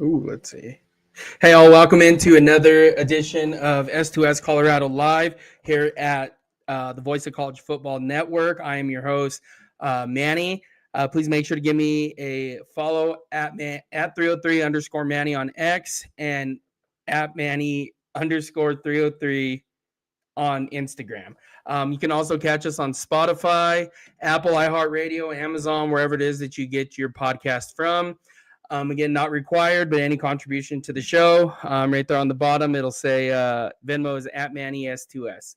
Ooh, let's see. Hey, all, welcome into another edition of S2S Colorado Live here at the Voice of College Football Network. I am your host, Manny. Please make sure to give me a follow at 303_Manny on X and at Manny_303 on Instagram. You can also catch us on Spotify, Apple, iHeartRadio, Amazon, wherever it is that you get your podcast from. Again, not required, but any contribution to the show, right there on the bottom, it'll say Venmo is at Manny S2S.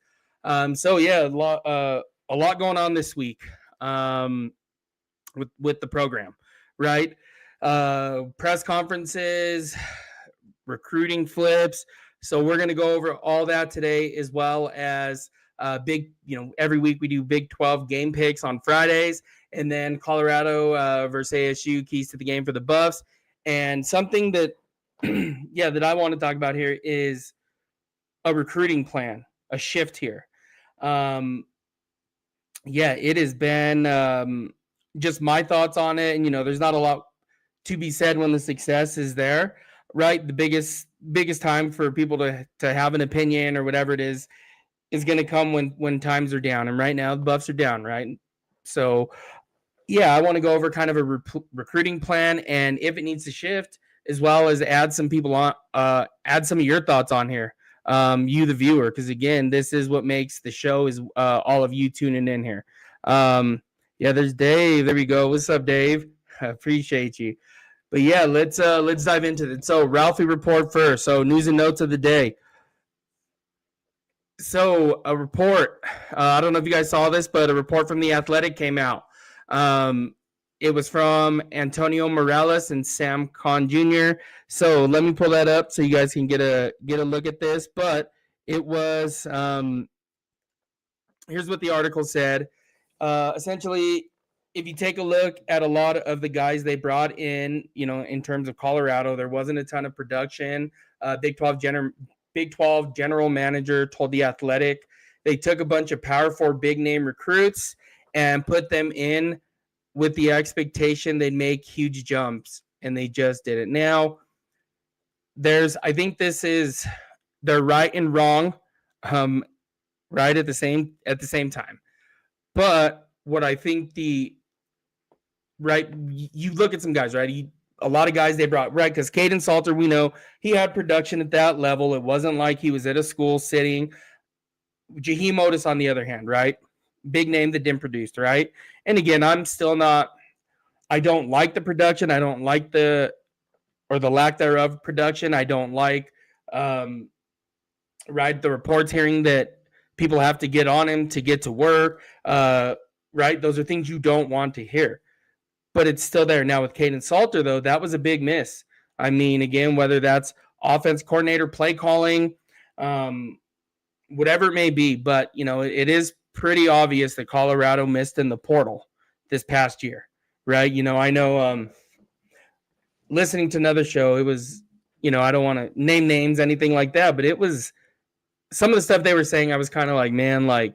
So yeah, a lot going on this week with the program, right? Press conferences, recruiting flips. So we're going to go over all that today, as well as every week we do Big 12 game picks on Fridays, and then Colorado versus ASU, keys to the game for the Buffs. And something that, that I want to talk about here is a recruiting plan, a shift here. It has been just my thoughts on it. And, there's not a lot to be said when the success is there, right? The biggest time for people to have an opinion or whatever it is going to come when times are down. And right now the Buffs are down, right? So, I want to go over kind of a recruiting plan and if it needs to shift, as well as add some people on, add some of your thoughts on here, you the viewer, because again, this is what makes the show is all of you tuning in here. There's Dave. There we go. What's up, Dave? I appreciate you. But yeah, let's dive into it. So Ralphie report first. So news and notes of the day. So a report. I don't know if you guys saw this, but a report from The Athletic came out. It was from Antonio Morales and Sam Conn Jr. So let me pull that up so you guys can get a look at this. But it was here's what the article said. Essentially, if you take a look at a lot of the guys they brought in, in terms of Colorado, there wasn't a ton of production. Big 12 general manager told The Athletic they took a bunch of Power 4 big name recruits and put them in with the expectation they'd make huge jumps, and they just did it. Now, I think this is they're right and wrong, right at the same time. But what I think you look at some guys, right? A lot of guys they brought, right? Because Caden Salter, we know he had production at that level. It wasn't like he was at a school sitting. Jaheim Otis, on the other hand, right? Big name that didn't produce, right? And again, I don't like the production. I don't like the lack thereof production. I don't like, the reports hearing that people have to get on him to get to work, right? Those are things you don't want to hear. But it's still there. Now with Caden Salter, though, that was a big miss. I mean, again, whether that's offense coordinator, play calling, whatever it may be, but, it is pretty obvious that Colorado missed in the portal this past year, right? I know listening to another show, it was, I don't want to name names, anything like that, but it was some of the stuff they were saying, I was kind of like, man, like,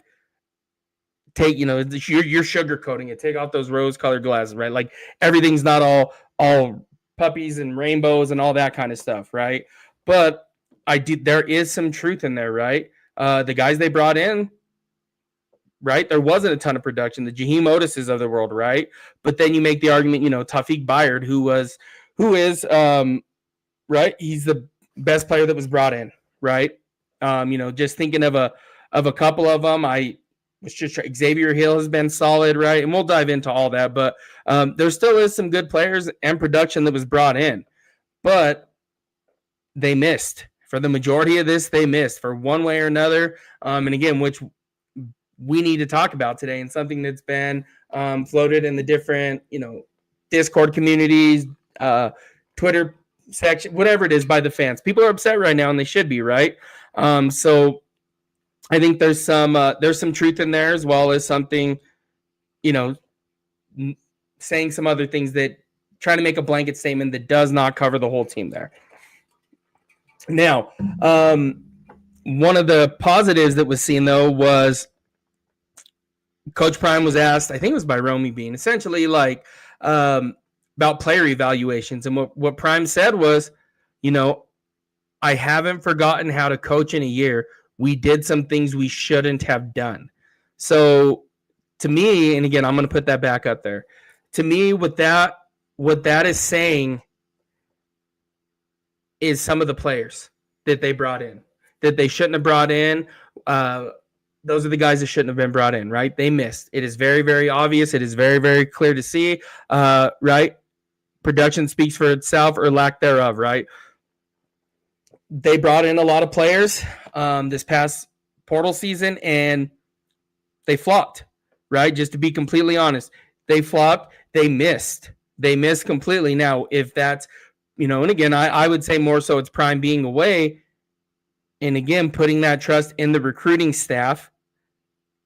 take, you're sugarcoating it. Take off those rose-colored glasses, right? Like, everything's not all puppies and rainbows and all that kind of stuff, right? But there is some truth in there, right? The guys they brought in, right? There wasn't a ton of production. The Jaheim Otises of the world, right? But then you make the argument, Taufik Bayard, who is, right? He's the best player that was brought in, right? Just thinking of a couple of them, Xavier Hill has been solid, right? And we'll dive into all that, but there still is some good players and production that was brought in, but they missed. For the majority of this, they missed for one way or another. And again, which we need to talk about today, and something that's been floated in the different, Discord communities, Twitter section, whatever it is, by the fans. People are upset right now, and they should be, right? So I think there's some truth in there, as well as something, saying some other things that trying to make a blanket statement that does not cover the whole team there. Now, one of the positives that was seen, though, was Coach Prime was asked, I think it was by Romy Bean, essentially like about player evaluations. And what Prime said was, I haven't forgotten how to coach in a year. We did some things we shouldn't have done. So to me, and again, I'm going to put that back up there. To me, what that is saying is some of the players that they brought in, that they shouldn't have brought in. Those are the guys that shouldn't have been brought in, right? They missed. It is very, very obvious. It is very, very clear to see, right? Production speaks for itself or lack thereof, right? They brought in a lot of players this past portal season, and they flopped, right? Just to be completely honest, they flopped. They missed. They missed completely. Now, if that's, and again, I would say more so it's Prime being away, and again, putting that trust in the recruiting staff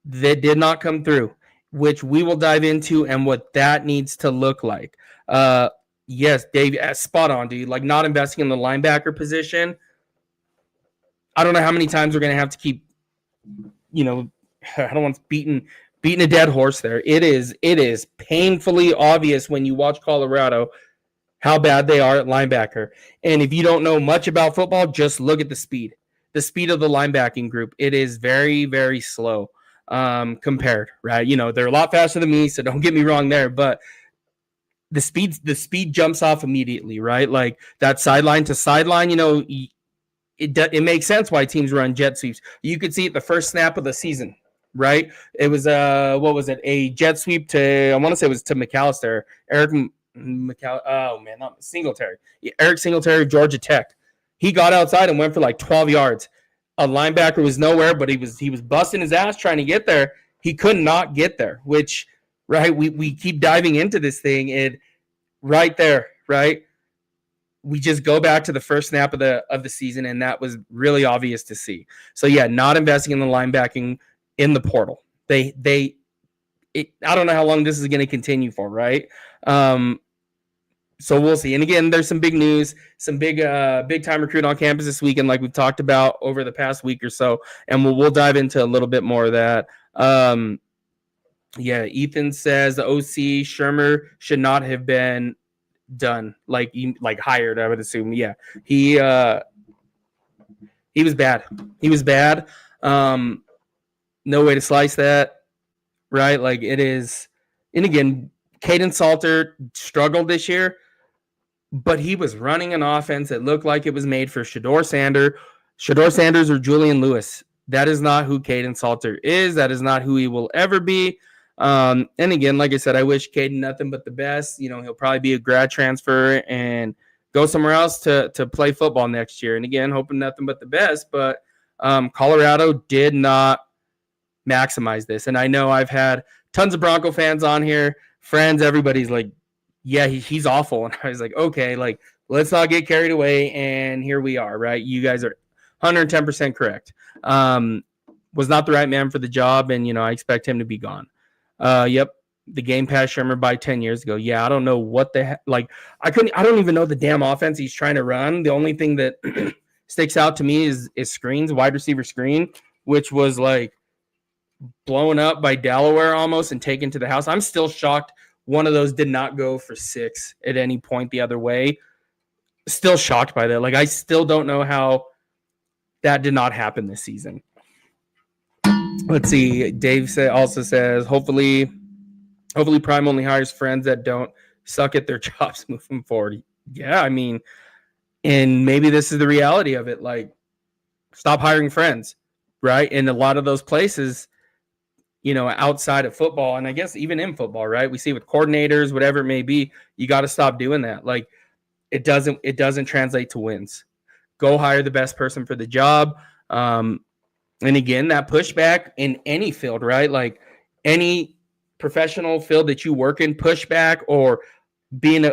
that did not come through, which we will dive into and what that needs to look like. Yes, Dave, spot on, dude. Like, not investing in the linebacker position. I don't know how many times we're going to have to keep, I don't want to beating a dead horse there. It is painfully obvious when you watch Colorado how bad they are at linebacker. And if you don't know much about football, just look at the speed of the linebacking group. It is very, very slow compared, right? They're a lot faster than me, so don't get me wrong there, but the speed jumps off immediately, right? Like that sideline to sideline, it makes sense why teams run jet sweeps. You could see it the first snap of the season, right? It was what was it? A jet sweep to, I want to say it was to McAllister, not Singletary. Eric Singletary of Georgia Tech. He got outside and went for like 12 yards. A linebacker was nowhere, but he was busting his ass trying to get there. He could not get there, which, right, we keep diving into this thing, and right there, right, we just go back to the first snap of the season, and that was really obvious to see. So yeah, not investing in the linebacking in the portal. I don't know how long this is going to continue for, right? So we'll see. And again, there's some big news, some big time recruit on campus this weekend, like we've talked about over the past week or so, and we'll dive into a little bit more of that. Yeah, Ethan says the OC Shermer should not have been done, like hired, I would assume. Yeah, he was bad. He was bad. No way to slice that, right? Like it is. And again, Caden Salter struggled this year, but he was running an offense that looked like it was made for Shedeur Sanders or Julian Lewis. That is not who Caden Salter is. That is not who he will ever be. And again, like I said, I wish Caden nothing but the best. He'll probably be a grad transfer and go somewhere else to play football next year. And again, hoping nothing but the best. But Colorado did not maximize this. And I know I've had tons of Bronco fans on here, friends, everybody's like, yeah, he's awful. And I was like, okay, like, let's not get carried away. And here we are, right? You guys are 110% correct. Was not the right man for the job. And, I expect him to be gone. Yep. The game passed Shermer by 10 years ago. Yeah. I don't know what the heck, like, I don't even know the damn offense he's trying to run. The only thing that sticks out to me is screens, wide receiver screen, which was like blown up by Delaware almost and taken to the house. I'm still shocked one of those did not go for 6 at any point the other way. Still shocked by that. Like, I still don't know how that did not happen this season. Let's see. Dave also says, hopefully Prime only hires friends that don't suck at their jobs moving forward. Yeah, I mean, and maybe this is the reality of it. Like, stop hiring friends, right? In a lot of those places, outside of football, and I guess even in football, right? We see with coordinators, whatever it may be, you got to stop doing that. Like, it doesn't translate to wins. Go hire the best person for the job. And again, that pushback in any field, right? Like any professional field that you work in, pushback or being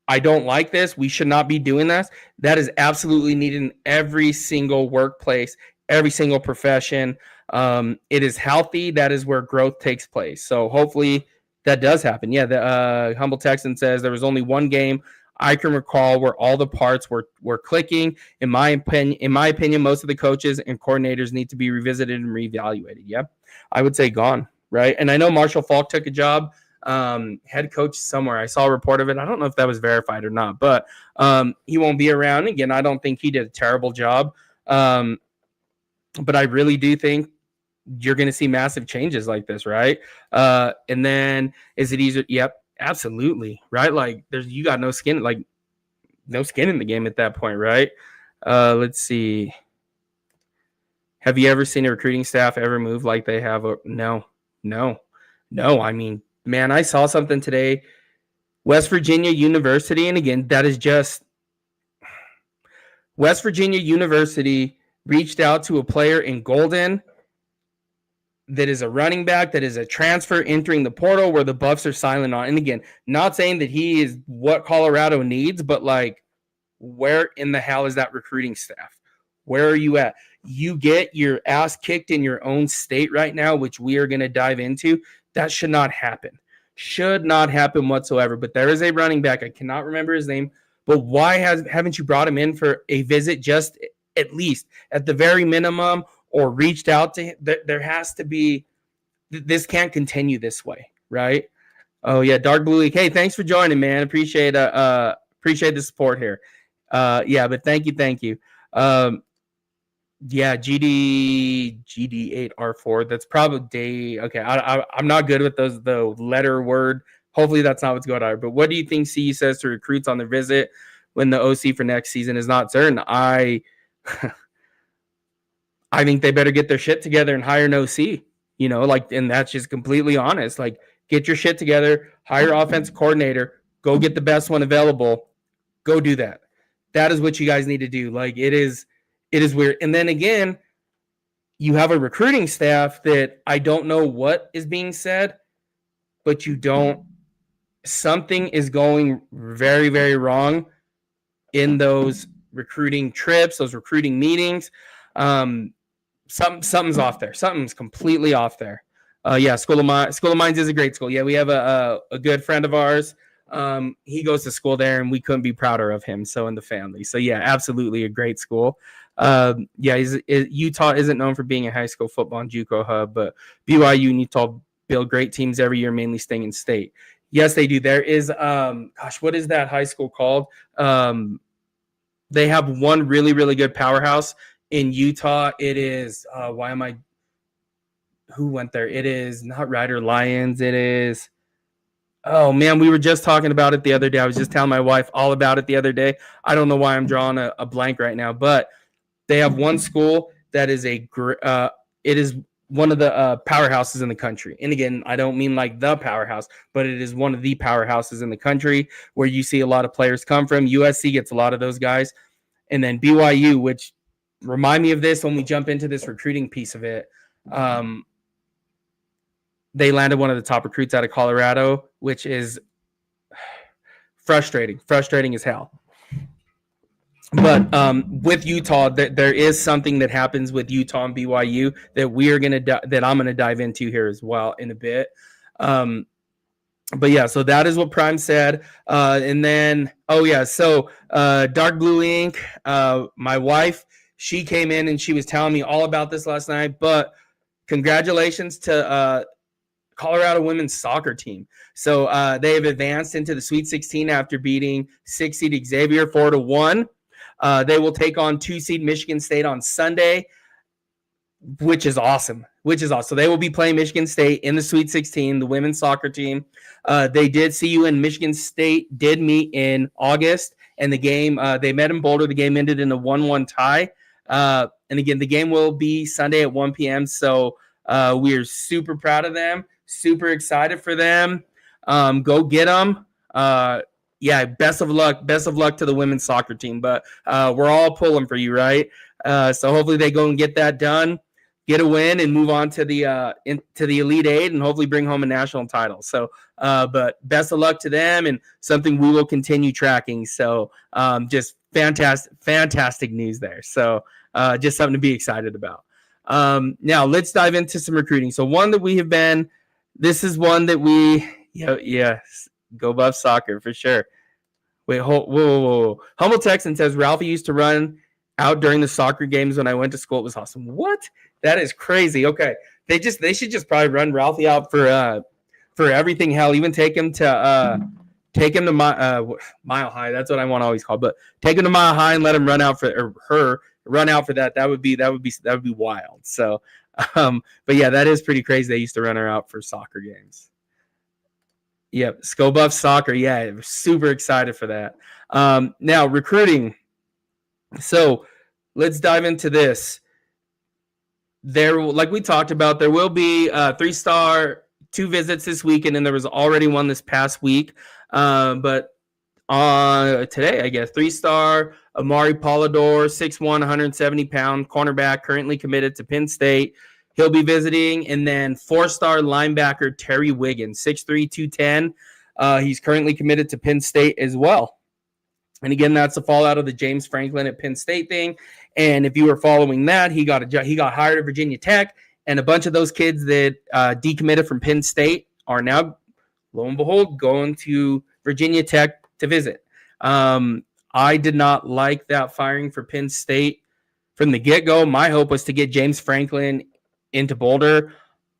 I don't like this, we should not be doing this. That is absolutely needed in every single workplace, every single profession. It is healthy. That is where growth takes place. So hopefully that does happen. Yeah, the Humble Texan says there was only one game I can recall where all the parts were clicking. In my opinion, most of the coaches and coordinators need to be revisited and reevaluated. Yeah, I would say gone, right? And I know Marshall Falk took a job head coach somewhere. I saw a report of it. I don't know if that was verified or not, but he won't be around again. I don't think he did a terrible job. But I really do think you're going to see massive changes like this, right? And then is it easier? Yep, absolutely, right? Like you got no skin in the game at that point, right? Let's see. Have you ever seen a recruiting staff ever move like they have? No. I mean, man, I saw something today. West Virginia University, and again, that is just West Virginia University reached out to a player in Golden that is a running back, that is a transfer entering the portal where the Buffs are silent on. And again, not saying that he is what Colorado needs, but like, where in the hell is that recruiting staff? Where are you at? You get your ass kicked in your own state right now, which we are going to dive into. That should not happen. Should not happen whatsoever. But there is a running back. I cannot remember his name. But why haven't you brought him in for a visit, just at least at the very minimum, or reached out to him? There has to be. This can't continue this way, right? Oh yeah, Dark Blue League. Hey, thanks for joining, man. Appreciate the support here. But thank you. Yeah, GD8R4. That's probably okay. I'm not good with the letter word. Hopefully that's not what's going on. But what do you think CU says to recruits on the visit when the OC for next season is not certain? I think they better get their shit together and hire an OC. And that's just completely honest. Like, get your shit together, hire offensive coordinator, go get the best one available, go do that. That is what you guys need to do. Like, it is weird. And then again, you have a recruiting staff that I don't know what is being said, but something is going very, very wrong in those recruiting trips, those recruiting meetings. Something's off there. Something's completely off there. School of Mines is a great school. Yeah, we have a good friend of ours. He goes to school there, and we couldn't be prouder of him. So in the family. So yeah, absolutely a great school. Utah isn't known for being a high school football and JUCO hub, but BYU and Utah build great teams every year, mainly staying in state. Yes, they do. There is, what is that high school called? They have one really, really good powerhouse in Utah. It is, who went there? It is not Rider Lions. It is, oh man, we were just talking about it the other day. I was just telling my wife all about it the other day. I don't know why I'm drawing a blank right now, but they have one school that is it is one of the powerhouses in the country. And again, I don't mean like the powerhouse, but it is one of the powerhouses in the country where you see a lot of players come from. USC gets a lot of those guys. And then BYU, which remind me of this when we jump into this recruiting piece of it. They landed one of the top recruits out of Colorado, which is frustrating as hell. But with Utah, there is something that happens with Utah and BYU that I'm gonna dive into here as well in a bit. But yeah, so that is what Prime said. And then Dark Blue Ink, my wife, she came in and she was telling me all about this last night. But congratulations to Colorado women's soccer team. So they have advanced into the Sweet 16 after beating 6-seed Xavier 4-1. They will take on 2-seed Michigan State on Sunday, which is awesome. So they will be playing Michigan State in the Sweet 16, the women's soccer team. CU and Michigan State did meet in August, and the game, they met in Boulder. The game ended in a 1-1 tie. And again, the game will be Sunday at 1 p.m. So we are super proud of them, super excited for them. Go get them. Best of luck to the women's soccer team. But we're all pulling for you, right? So hopefully they go and get that done, get a win, and move on to the Elite Eight, and hopefully bring home a national title. So, but best of luck to them, and something we will continue tracking. So, just fantastic news there. So, just something to be excited about. Now let's dive into some recruiting. So one that we have been, this is one that we, go Buff Soccer for sure. Wait, whoa. Humble Texan says Ralphie used to run out during the soccer games when I went to school. It was awesome. What? That is crazy. Okay, they should just probably run Ralphie out for for everything. Hell, even take him to Mile High. That's what I want to always call. But take him to Mile High and let him run out for that. That would be wild. So, but yeah, that is pretty crazy. They used to run her out for soccer games. Yep, Scobuff Soccer. Yeah, super excited for that. Now recruiting. So let's dive into this. There, like we talked about, there will be 3-star 2 visits this weekend, and there was already one this past week. But today, I guess, 3-star Amari Polidor, 6'1", 170-pound cornerback, currently committed to Penn State. He'll be visiting. And then 4-star linebacker Terry Wiggins, 6'3", 210. He's currently committed to Penn State as well. And again, that's the fallout of the James Franklin at Penn State thing. And if you were following that, he got hired at Virginia Tech, and a bunch of those kids that decommitted from Penn State are now, lo and behold, going to Virginia Tech to visit. I did not like that firing for Penn State from the get-go. My hope was to get James Franklin into Boulder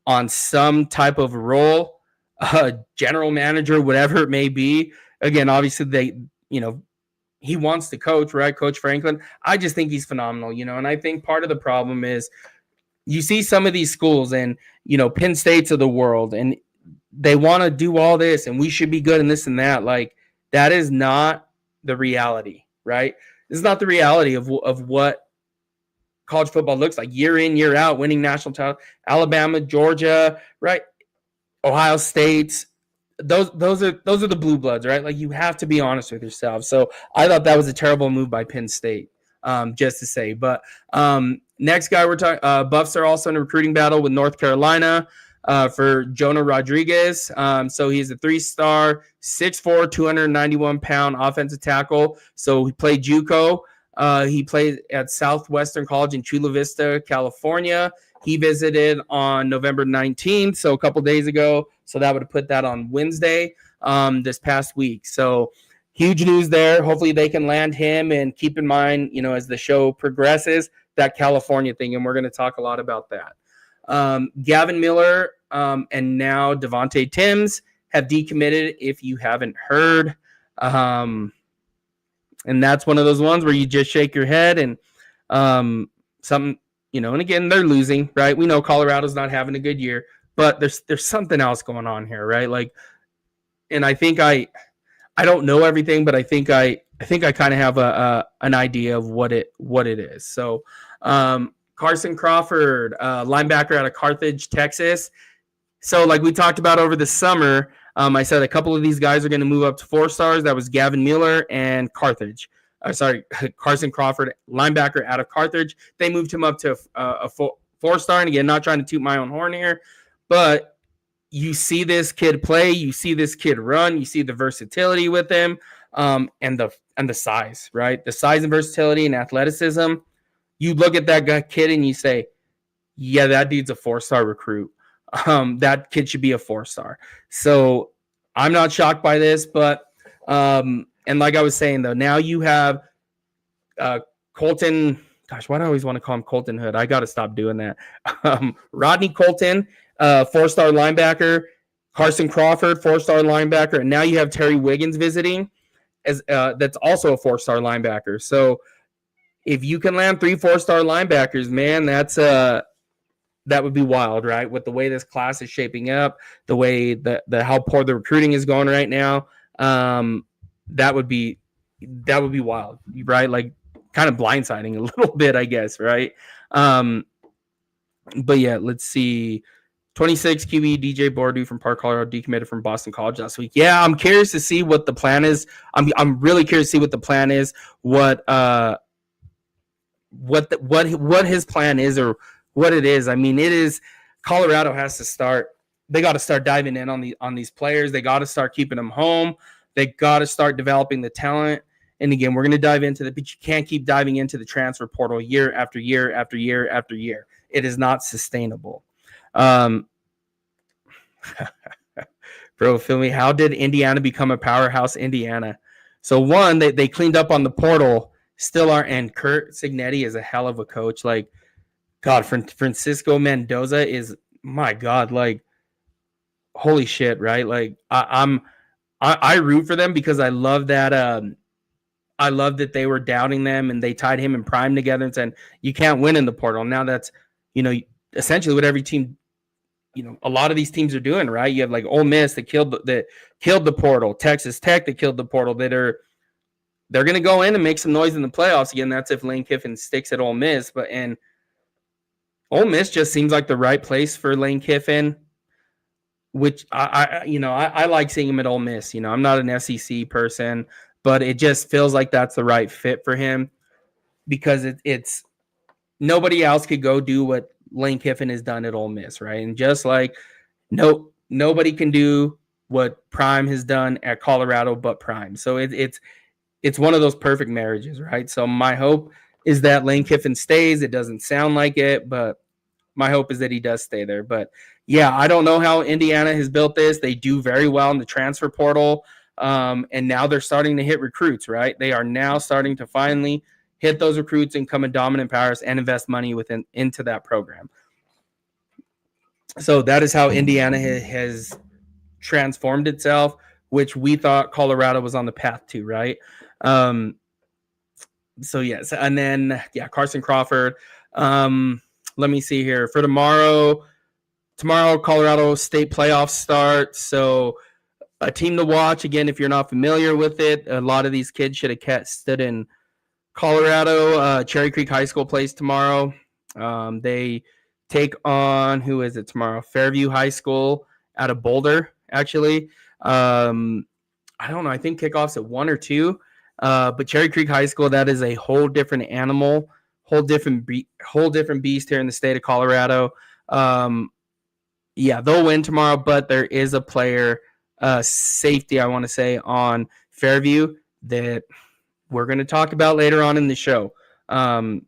on some type of role, general manager, whatever it may be. Again, obviously he wants to coach, right? Coach Franklin. I just think he's phenomenal, and I think part of the problem is you see some of these schools and, Penn States of the world, and they want to do all this and we should be good and this and that. Like, that is not the reality, right? This is not the reality of what college football looks like year in, year out, winning national title. Alabama, Georgia, right? Ohio State. Those are the blue bloods, right? Like, you have to be honest with yourself. So I thought that was a terrible move by Penn State, just to say. But next guy we're talking, Buffs are also in a recruiting battle with North Carolina for Jonah Rodriguez. So he's a 3-star, 6'4", 291-pound offensive tackle. So he played JUCO. He played at Southwestern College in Chula Vista, California. He visited on November 19th, so a couple days ago. So that would have put that on Wednesday this past week. So huge news there. Hopefully they can land him, and keep in mind, as the show progresses, that California thing, and we're going to talk a lot about that. Gavin Miller and now Devontae Timms have decommitted, if you haven't heard. And that's one of those ones where you just shake your head and something, and again, they're losing, right? We know Colorado's not having a good year, but there's something else going on here, right? Like, and I think I don't know everything, but I think I kind of have an idea of what it is. So Carson Crawford, linebacker out of Carthage, Texas. So like we talked about over the summer, I said a couple of these guys are going to move up to 4-stars. That was Gavin Miller and Carthage. Carson Crawford, linebacker out of Carthage. They moved him up to a 4-star. And again, not trying to toot my own horn here, but you see this kid play, you see this kid run, you see the versatility with him, and the size, right? The size and versatility and athleticism. You look at that kid and you say, yeah, that dude's a 4-star recruit. That kid should be a 4-star. So I'm not shocked by this, but and like I was saying, though, now you have Colton. Gosh, why do I always want to call him Colton Hood? I got to stop doing that. Rodney Colton, 4-star linebacker. Carson Crawford, 4-star linebacker. And now you have Terry Wiggins visiting, as that's also a 4-star linebacker. So if you can land 3 4-star linebackers, man, that would be wild, right? With the way this class is shaping up, the way how poor the recruiting is going right now. That would be wild, right? Like, kind of blindsiding a little bit, I guess, right? But yeah, let's see. 26 QB DJ Bordeaux from Park, Colorado, decommitted from Boston College last week. Yeah, I'm curious to see what the plan is. I'm really curious to see what the plan is, what his plan is, or what it is. I mean, it is Colorado has to start. They got to start diving in on these players. They got to start keeping them home. They got to start developing the talent. And again, we're going to dive into that, but you can't keep diving into the transfer portal year after year after year after year. It is not sustainable. Bro, feel me? How did Indiana become a powerhouse Indiana? So one, they cleaned up on the portal, still aren't, and Kurt Signetti is a hell of a coach. Like, God, Francisco Mendoza is, my God, like, holy shit, right? Like I root for them because I love that. I love that they were doubting them and they tied him and Prime together and said you can't win in the portal. Now that's essentially what every team, a lot of these teams are doing, right? You have like Ole Miss that killed the portal, Texas Tech that killed the portal. They're going to go in and make some noise in the playoffs again. That's if Lane Kiffin sticks at Ole Miss, and Ole Miss just seems like the right place for Lane Kiffin, which I like seeing him at Ole Miss. I'm not an SEC person, but it just feels like that's the right fit for him because it's nobody else could go do what Lane Kiffin has done at Ole Miss, right? And just like nobody can do what Prime has done at Colorado but Prime. So it's one of those perfect marriages, right? So my hope is that Lane Kiffin stays. It doesn't sound like it, but my hope is that he does stay there. But yeah, I don't know how Indiana has built this. They do very well in the transfer portal. And now they're starting to hit recruits, right? They are now starting to finally hit those recruits and come in dominant powers and invest money into that program. So that is how Indiana has transformed itself, which we thought Colorado was on the path to, right? So yes, and then Carson Crawford. Let me see here for tomorrow. Tomorrow, Colorado State playoffs start. So a team to watch again if you're not familiar with it. A lot of these kids should have stood in Colorado. Cherry Creek High School plays tomorrow. They take on who is it tomorrow? Fairview High School out of Boulder. Actually, I don't know. I think kickoff's at 1 or 2. But Cherry Creek High School, that is a whole different animal, whole different beast here in the state of Colorado. They'll win tomorrow, but there is a player safety, I want to say, on Fairview that we're going to talk about later on in the show. So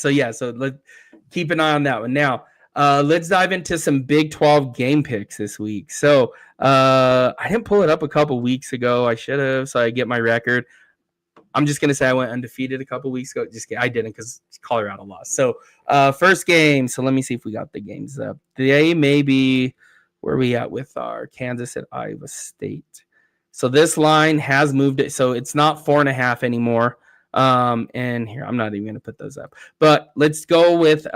let's keep an eye on that one. Now, let's dive into some Big 12 game picks this week. So I didn't pull it up a couple weeks ago. I should have, so I get my record. I'm just going to say I went undefeated a couple weeks ago. I didn't because Colorado lost. So first game. So let me see if we got the games up. They may be where are we at with our Kansas at Iowa State. So this line has moved it. So it's not 4.5 anymore. And here, I'm not even going to put those up. But let's go with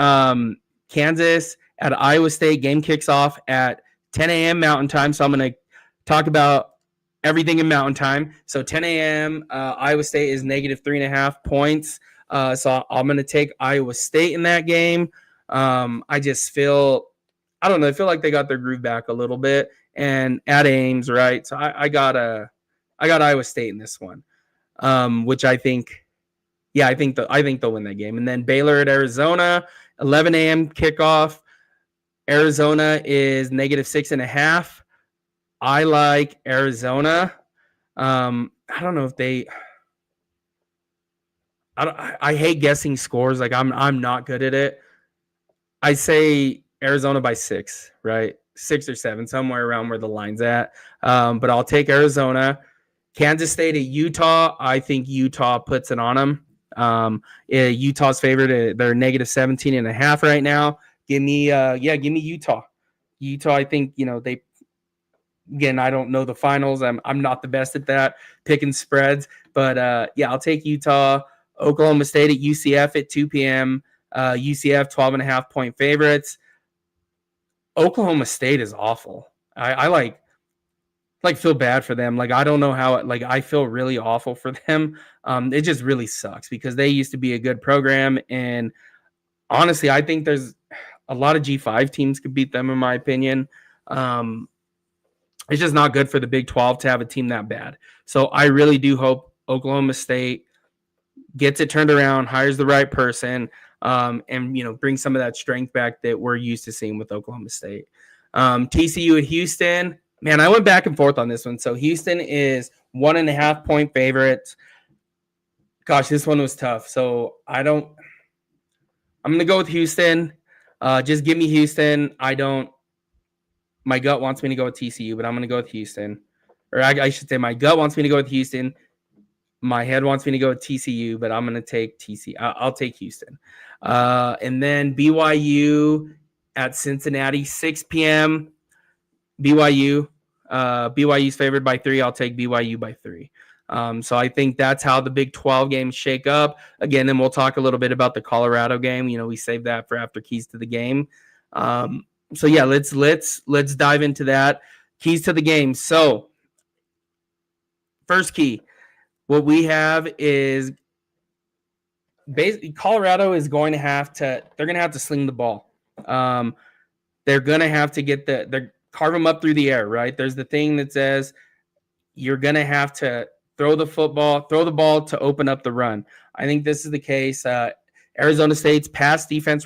Kansas at Iowa State. Game kicks off at 10 a.m. Mountain Time. So I'm going to talk about everything in Mountain Time. So 10 a.m. Iowa State is -3.5 points. So I'm going to take Iowa State in that game. I just feel, I don't know, I feel like they got their groove back a little bit. And at Ames, right? So I got Iowa State in this one, which I think they'll win that game. And then Baylor at Arizona, 11 a.m. kickoff. Arizona is -6.5. I like Arizona. I don't know if they. I hate guessing scores. Like I'm not good at it. I say Arizona by 6, right? 6 or 7, somewhere around where the line's at. But I'll take Arizona. Kansas State at Utah. I think Utah puts it on them. Utah's favorite. They're -17.5 right now. Give me Utah. Utah. I think they. Again, I don't know the finals. I'm not the best at that, picking spreads. But I'll take Utah. Oklahoma State at UCF at 2 p.m. UCF 12.5 point favorites. Oklahoma State is awful. I feel bad for them. Like I don't know how. I feel really awful for them. It just really sucks because they used to be a good program, and honestly, I think there's a lot of G5 teams could beat them in my opinion. It's just not good for the Big 12 to have a team that bad. So I really do hope Oklahoma State gets it turned around, hires the right person, and brings some of that strength back that we're used to seeing with Oklahoma State. TCU at Houston. Man, I went back and forth on this one. So Houston is 1.5 point favorites. Gosh, this one was tough. So I'm going to go with Houston. Just give me Houston. My gut wants me to go with TCU, but I'm going to go with Houston. Or I should say my gut wants me to go with Houston. My head wants me to go with TCU, but I'm going to take TCU. I'll take Houston. And then BYU at Cincinnati, 6 p.m. BYU. BYU's favored by 3. I'll take BYU by 3. So I think that's how the Big 12 games shake up. Again, then we'll talk a little bit about the Colorado game. We saved that for after keys to the game. So yeah, let's dive into that. Keys to the game. So first key, what we have is basically Colorado is going to have to sling the ball. They're going to have to carve them up through the air, right? There's the thing that says you're going to have to throw the ball to open up the run. I think this is the case. Arizona State's pass defense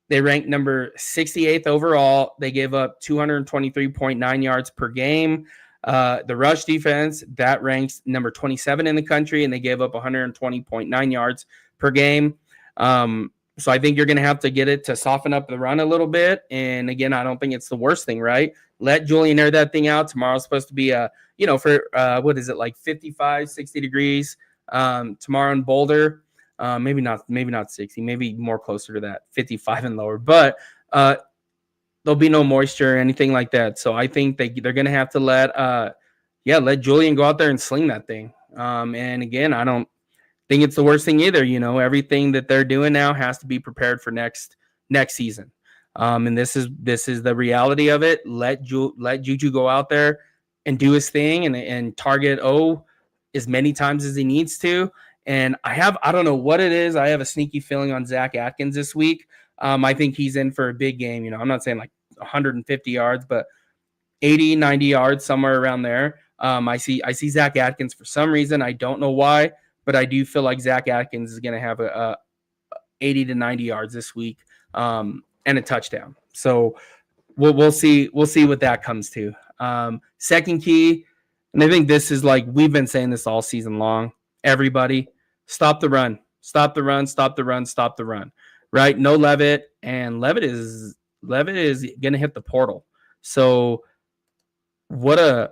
they ranked number 68th overall. They gave up 223.9 yards per game. The rush defense, that ranks number 27 in the country, and they gave up 120.9 yards per game. So I think you're going to have to get it to soften up the run a little bit. And again, I don't think it's the worst thing, right? Let Julian air that thing out. Tomorrow's supposed to be what is it, like 55, 60 degrees tomorrow in Boulder. Maybe not 60, maybe more closer to that, 55 and lower. But there'll be no moisture or anything like that. So I think they're going to have to let Julian go out there and sling that thing. And again, I don't think it's the worst thing either. Everything that they're doing now has to be prepared for next season. And this is the reality of it. Let JuJu go out there and do his thing and target O as many times as he needs to. And I don't know what it is. I have a sneaky feeling on Zach Atkins this week. I think he's in for a big game. I'm not saying like 150 yards, but 80, 90 yards, somewhere around there. I see Zach Atkins for some reason. I don't know why, but I do feel like Zach Atkins is going to have a 80 to 90 yards this week and a touchdown. So we'll see what that comes to. Second key, and I think this is like we've been saying this all season long. Everybody, stop the run. Stop the run. Stop the run. Stop the run. Right? No Levitt, and Levitt is going to hit the portal. So I don't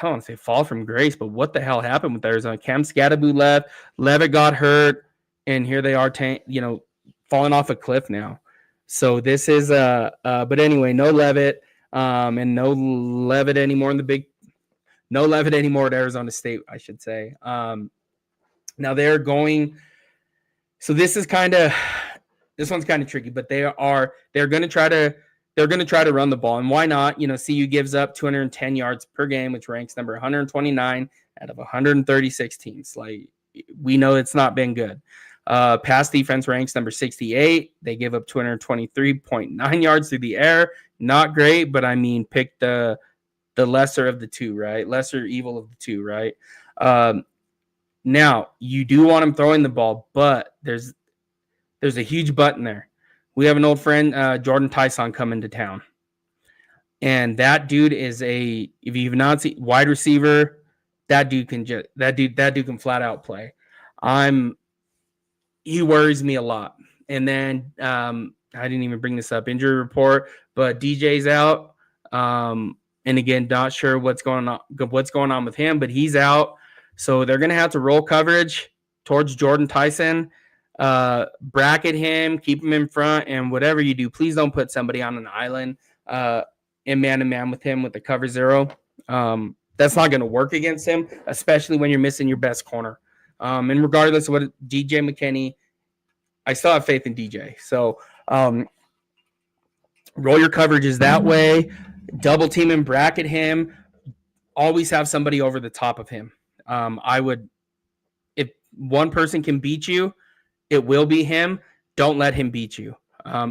want to say fall from grace, but what the hell happened with Arizona? Cam Scatteraboo left, Levitt got hurt, and here they are, falling off a cliff now. So this is but anyway, no Levitt, and no Levitt anymore no Levitt anymore at Arizona State, I should say. Now they're going. So this one's kind of tricky, but they're going to try to run the ball, and why not? CU gives up 210 yards per game, which ranks number 129 out of 136 teams. Like, we know it's not been good. Pass defense ranks number 68. They give up 223.9 yards through the air. Not great, but I mean, pick the lesser of the two, right? Lesser evil of the two, right? Now, you do want him throwing the ball, but there's a huge but in there. We have an old friend, Jordan Tyson, coming to town. And that dude is if you've not seen wide receiver, that dude can flat out play. He worries me a lot. And then I didn't even bring this up, injury report, but DJ's out. And again, not sure what's going on with him, but he's out. So they're going to have to roll coverage towards Jordan Tyson, bracket him, keep him in front, and whatever you do, please don't put somebody on an island in man-to-man with him with the cover zero. That's not going to work against him, especially when you're missing your best corner. And regardless of what DJ McKinney, I still have faith in DJ. So roll your coverages that way. Double team and bracket him. Always have somebody over the top of him. If one person can beat you, it will be him. Don't let him beat you.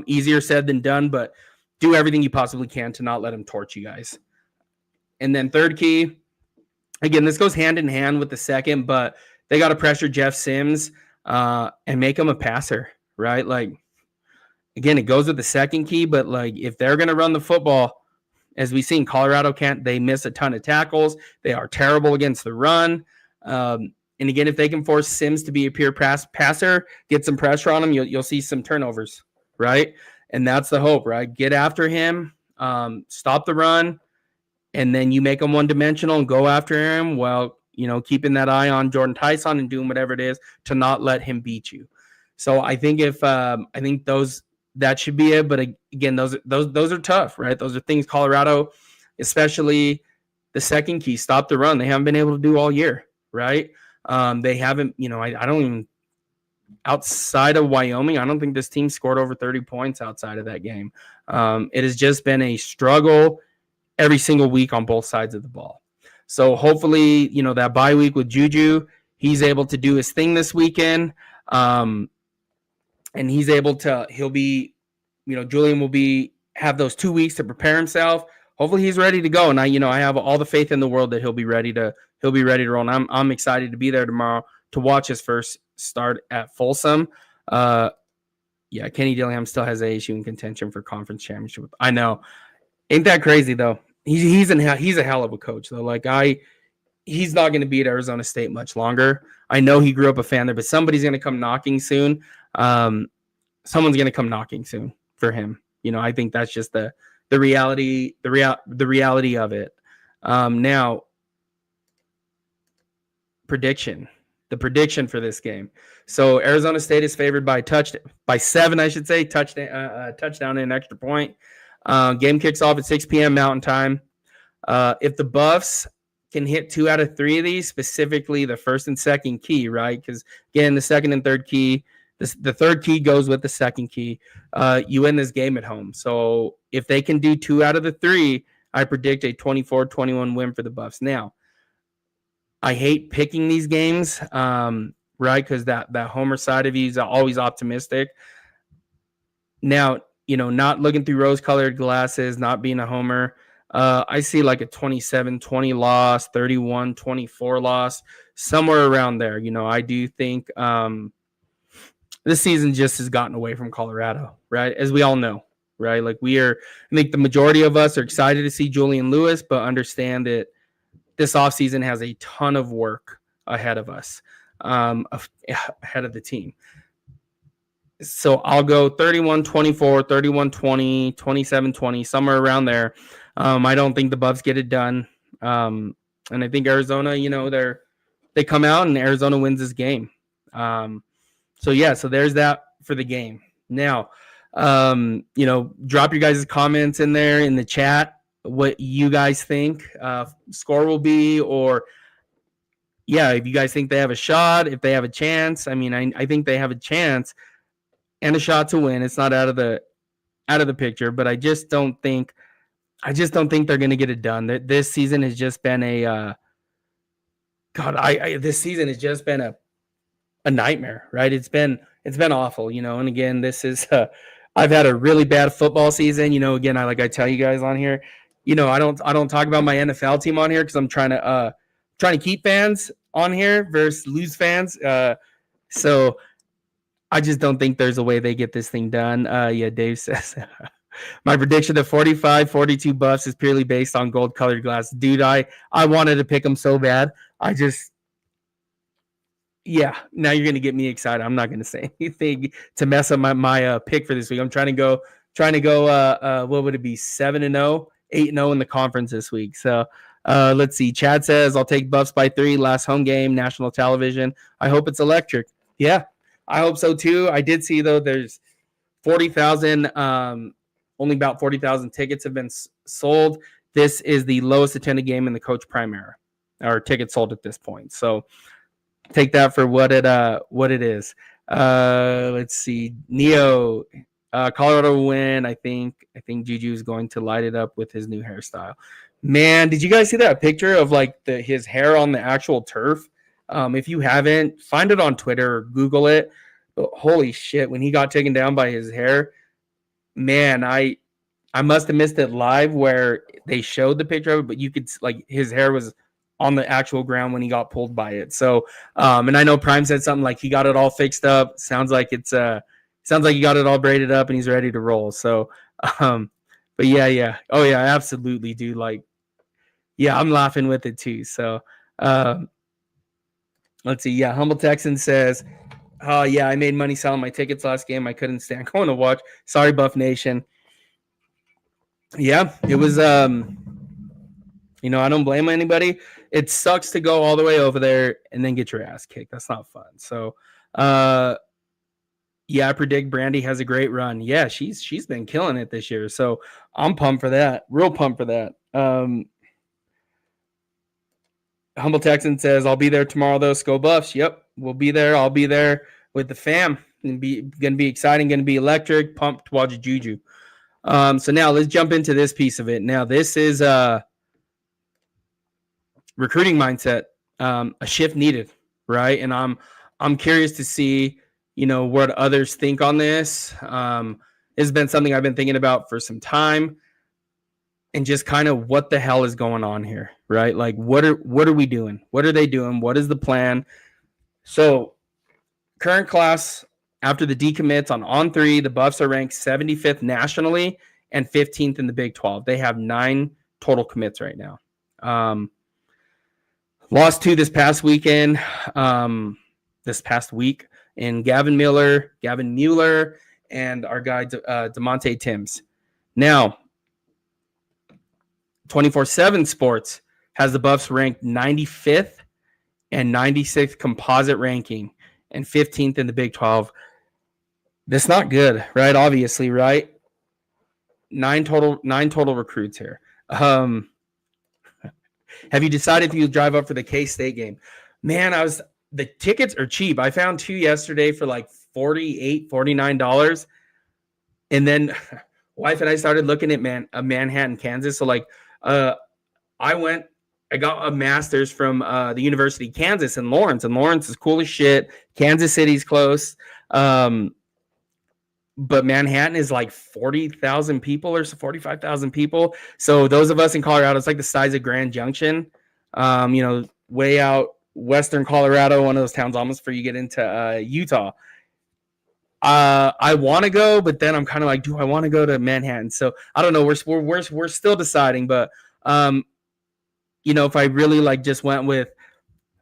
Easier said than done, but do everything you possibly can to not let him torch you guys. And then third key, again, this goes hand in hand with the second, but they got to pressure Jeff Sims and make him a passer, right? Like, again, it goes with the second key, but like if they're going to run the football, as we've seen, Colorado they miss a ton of tackles. They are terrible against the run. And again, if they can force Sims to be a pure passer, get some pressure on him, you'll see some turnovers, right? And that's the hope, right? Get after him, stop the run, and then you make him one-dimensional and go after him while, keeping that eye on Jordan Tyson and doing whatever it is to not let him beat you. So I think that should be it. But again, those are tough, right? Those are things Colorado, especially the second key, stop the run. They haven't been able to do all year, right? They haven't, I don't even, outside of Wyoming, I don't think this team scored over 30 points outside of that game. It has just been a struggle every single week on both sides of the ball. So hopefully, that bye week with JuJu, he's able to do his thing this weekend. And he's able to, Julian will have those 2 weeks to prepare himself. Hopefully he's ready to go. And I have all the faith in the world that he'll be ready to roll. And I'm excited to be there tomorrow to watch his first start at Folsom. Kenny Dillingham still has ASU in contention for conference championship. I know. Ain't that crazy though? He's a hell of a coach though. He's not going to be at Arizona State much longer. I know he grew up a fan there, but somebody's going to come knocking soon. Someone's going to come knocking soon for him. I think that's just the reality of it. Now, the prediction for this game. So Arizona State is favored by 7, I should say, touchdown and an extra point. Game kicks off at 6 p.m. Mountain Time. If the Buffs can hit 2 out of 3 of these, specifically the first and second key, right? Because again, the second and third key, the third key goes with the second key. You win this game at home. So if they can do 2 out of the 3, I predict a 24-21 win for the Buffs. Now, I hate picking these games, right? Because that homer side of you is always optimistic. Now, not looking through rose-colored glasses, not being a homer, I see like a 27-20 loss, 31-24 loss, somewhere around there. I do think this season just has gotten away from Colorado, right? As we all know, right? I think the majority of us are excited to see Julian Lewis, but understand that this offseason has a ton of work ahead of us, ahead of the team. So I'll go 31-24, 31-20, 27-20, somewhere around there. I don't think the Buffs get it done. And I think Arizona, they come out and Arizona wins this game. So there's that for the game. Now, drop your guys' comments in there in the chat, what you guys think score will be, or if you guys think they have a shot, if they have a chance. I mean, I think they have a chance and a shot to win. It's not out of the picture, but I just don't think they're going to get it done. This season has just been this season has just been a nightmare, right? It's been awful, and again, this is I've had a really bad football season, again, I tell you guys on here, I don't talk about my NFL team on here because I'm trying to keep fans on here versus lose fans. So I just don't think there's a way they get this thing done. Dave says my prediction of 45-42 Buffs is purely based on gold colored glass. Dude, I wanted to pick them so bad. Now you're going to get me excited. I'm not going to say anything to mess up my pick for this week. I'm trying to go what would it be? 7-0, 8-0 in the conference this week. So let's see. Chad says, I'll take Buffs by 3, last home game, national television. I hope it's electric. Yeah, I hope so too. I did see though, there's 40,000, only about 40,000 tickets have been sold. This is the lowest attended game in the coach prime era, or tickets sold at this point. So take that for what it is. Let's see. Neo, Colorado will win. I think JuJu is going to light it up with his new hairstyle. Man, did you guys see that picture of his hair on the actual turf? If you haven't, find it on Twitter or Google it. But holy shit, when he got taken down by his hair, man, I must have missed it live where they showed the picture of it, but you could his hair was on the actual ground when he got pulled by it. So, and I know Prime said something like he got it all fixed up. Sounds like he got it all braided up and he's ready to roll. So, but yeah. Oh yeah, absolutely, dude. I'm laughing with it too. So, let's see. Yeah. Humble Texan says, oh yeah, I made money selling my tickets last game. I couldn't stand going to watch. Sorry, Buff Nation. Yeah, it was, I don't blame anybody. It sucks to go all the way over there and then get your ass kicked. That's not fun. So, Yeah, I predict Brandy has a great run. Yeah, she's been killing it this year. So I'm pumped for that. Real pumped for that. Humble Texan says, I'll be there tomorrow, though. Go Buffs. Yep, we'll be there. I'll be there with the fam. Going to be exciting, going to be electric. Pumped to watch JuJu. So now let's jump into this piece of it. Now, this is recruiting mindset, a shift needed, right? And I'm curious to see, what others think on this. It's been something I've been thinking about for some time. And just kind of what the hell is going on here, right? Like, what are we doing? What are they doing? What is the plan? So, current class, after the decommits on On3, the Buffs are ranked 75th nationally and 15th in the Big 12. They have 9 total commits right now. Lost 2 this past week, and Gavin Mueller, and our guy DeMonte Timms. Now, 24/7 Sports has the Buffs ranked 95th and 96th composite ranking and 15th in the Big 12. That's not good, right? Obviously, right? 9 total recruits here. Have you decided if you drive up for the K-State game? Man, the tickets are cheap. I found 2 yesterday for like $48, $49. And then wife and I started looking at Manhattan, Kansas. So like, I got a master's from the University of Kansas in Lawrence, and Lawrence is cool as shit. Kansas City's close. But Manhattan is like 40,000 people or so, 45,000 people. So those of us in Colorado, it's like the size of Grand Junction, way out western Colorado, one of those towns almost before you get into Utah. I want to go, but then I'm kind of like, do I want to go to Manhattan? So I don't know. We're still deciding, but if I really like just went with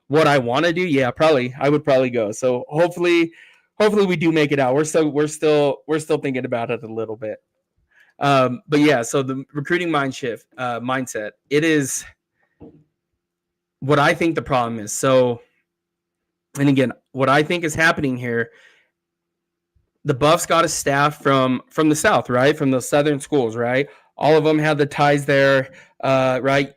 what I want to do, yeah, I would probably go. So hopefully we do make it out. We're still thinking about it a little bit. But yeah, so the recruiting mindset, it is what I think the problem is. So, and again, what I think is happening here, the Buffs got a staff from the South, right? From the Southern schools, right? All of them had the ties there, right?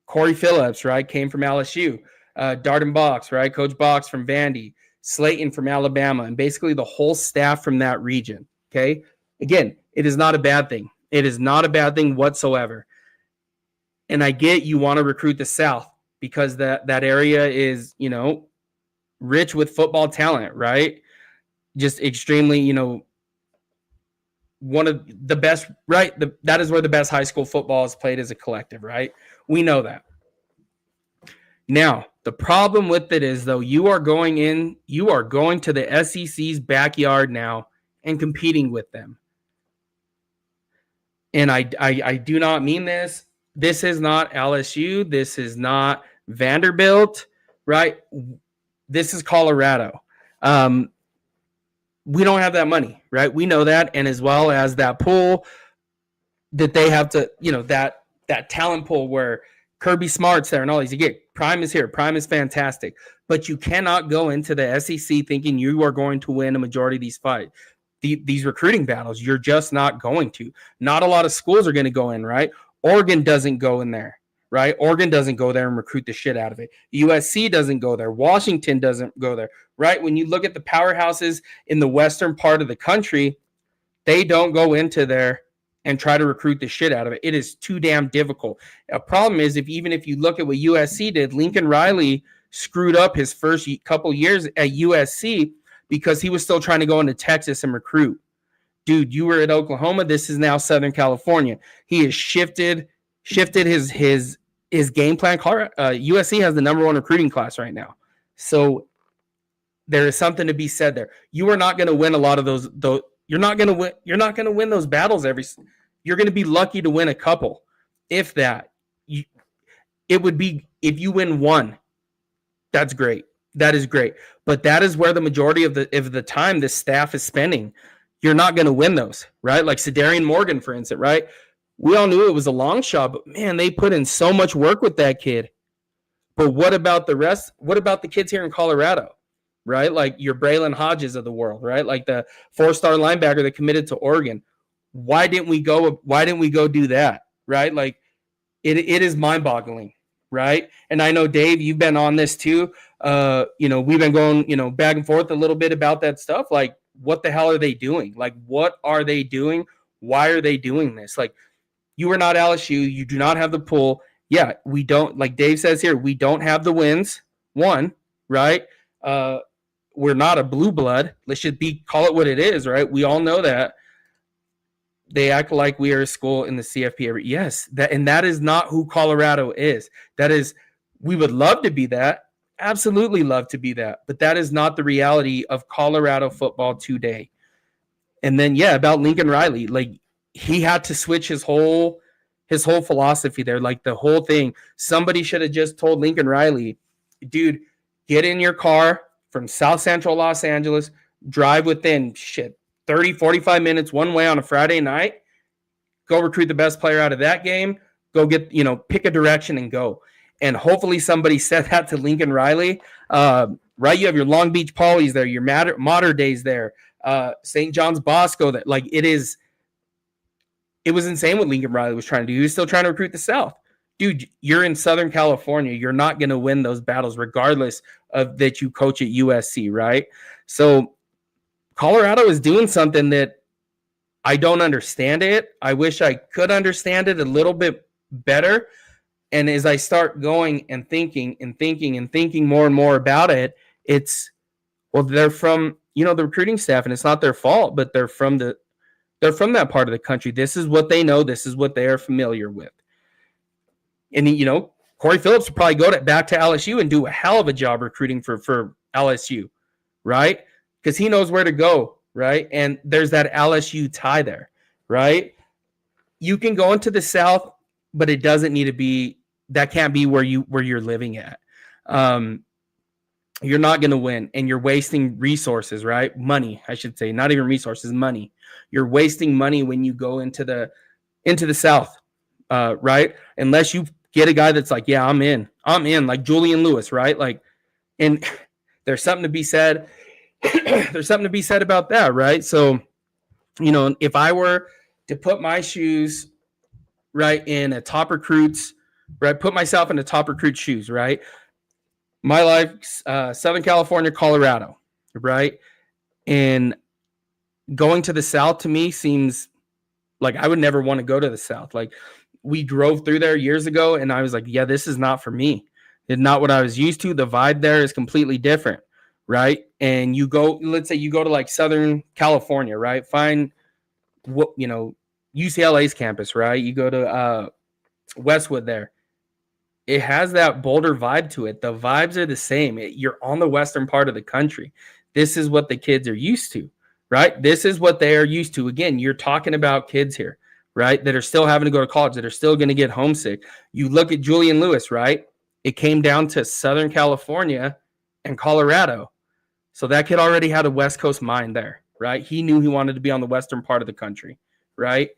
Corey Phillips, right? Came from LSU. Darden Box, right? Coach Box from Vandy. Slayton from Alabama. And basically the whole staff from that region, okay? Again, it is not a bad thing. It is not a bad thing whatsoever. And I get you want to recruit the South because that area is, rich with football talent, right? Just extremely, one of the best, right? That is where the best high school football is played as a collective, right? We know that. Now, the problem with it is, though, you are going to the SEC's backyard now and competing with them. And I do not mean this. This is not LSU. This is not Vanderbilt, right? This is Colorado. We don't have that money, right? We know that. And as well as that pool that they have to, that talent pool where Kirby Smart's there and all these. You get Prime is here. Prime is fantastic. But you cannot go into the SEC thinking you are going to win a majority of these fights. These recruiting battles, you're just not going to. Not a lot of schools are going to go in, right? Oregon doesn't go in there, right? Oregon doesn't go there and recruit the shit out of it. USC doesn't go there. Washington doesn't go there, right? When you look at the powerhouses in the western part of the country, they don't go into there and try to recruit the shit out of it. It is too damn difficult. A problem is even if you look at what USC did, Lincoln Riley screwed up his first couple years at USC because he was still trying to go into Texas and recruit. Dude, you were at Oklahoma. This is now Southern California. He has shifted his game plan. USC has the number 1 recruiting class right now. So there is something to be said there. You are not going to win a lot of those. You're not going to win those battles you're going to be lucky to win a couple. If that, it would be if you win one, that's great. That is great. But that is where the majority of the time the staff is spending. You're not going to win those, right? Like Shedeur Morgan, for instance, right? We all knew it was a long shot, but man, they put in so much work with that kid. But what about the rest? What about the kids here in Colorado? right? Like your Braylon Hodges of the world, right? Like the 4-star linebacker that committed to Oregon. Why didn't we go do that, right? Like it is mind-boggling, right? And I know, Dave, you've been on this too. We've been going, back and forth a little bit about that stuff. Like, what the hell are they doing? Like, what are they doing? Why are they doing this? Like, you are not LSU. You do not have the pull. Yeah, we don't, like Dave says here, we don't have the wins. One, right? We're not a blue blood. Let's just call it what it is, right? We all know that. They act like we are a school in the CFP. Yes, that is not who Colorado is. That is, we would love to be that. Absolutely love to be that. But that is not the reality of Colorado football today. And then, about Lincoln Riley, like he had to switch his whole philosophy there, like the whole thing. Somebody should have just told Lincoln Riley, dude, get in your car from South Central Los Angeles, drive within 30, 45 minutes one way on a Friday night, go recruit the best player out of that game, go get, pick a direction and go. And hopefully somebody said that to Lincoln Riley. Right? You have your Long Beach Polys there, your Mater Days there, St. John's Bosco. That, like, it was insane what Lincoln Riley was trying to do. He was still trying to recruit the South. Dude, you're in Southern California. You're not going to win those battles regardless of that you coach at USC, right? So Colorado is doing something that I don't understand it. I wish I could understand it a little bit better. And as I start going and thinking more and more about it, they're from, the recruiting staff, and it's not their fault, but they're from that part of the country. This is what they know. This is what they are familiar with. And, Corey Phillips will probably go back to LSU and do a hell of a job recruiting for LSU, right? Because he knows where to go, right? And there's that LSU tie there, right? You can go into the South, but it doesn't need to be, that can't be where you're living at. You're not going to win, and you're wasting resources, right? Money, I should say, not even resources, money. You're wasting money when you go into the South, right? Unless you get a guy that's like, yeah, I'm in, like Julian Lewis, right? Like, and there's something to be said. There's something to be said about that, right? So, if I were to put my shoes, right, in a top recruit's, right, put myself in a top recruit's shoes, right? My life, Southern California, Colorado, right? And going to the South to me seems like I would never want to go to the South. Like, we drove through there years ago, and I was like, yeah, this is not for me. It's not what I was used to. The vibe there is completely different, right? And you go, let's say you go to like Southern California, right? Find what, UCLA's campus, right? You go to Westwood there. It has that Boulder vibe to it. The vibes are the same. You're on the western part of the country. This is what the kids are used to, right? This is what they are used to. Again, you're talking about kids here, right, that are still having to go to college, that are still going to get homesick. You look at Julian Lewis, right? It came down to Southern California and Colorado. So that kid already had a West Coast mind there, right? He knew he wanted to be on the western part of the country, right?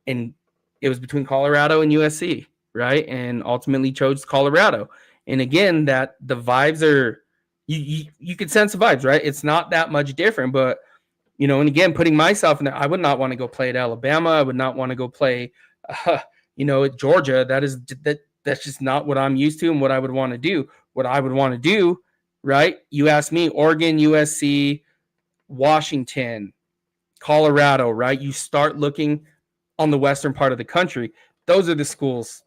And it was between Colorado and USC, right? And ultimately chose Colorado. And again, that the vibes are, you can sense the vibes, right? It's not that much different, but, and again, putting myself in there, I would not want to go play at Alabama. I would not want to go play, at Georgia. That's just not what I'm used to and what I would want to do. What I would want to do, right? You ask me, Oregon, USC, Washington, Colorado, right? You start looking on the western part of the country. Those are the schools,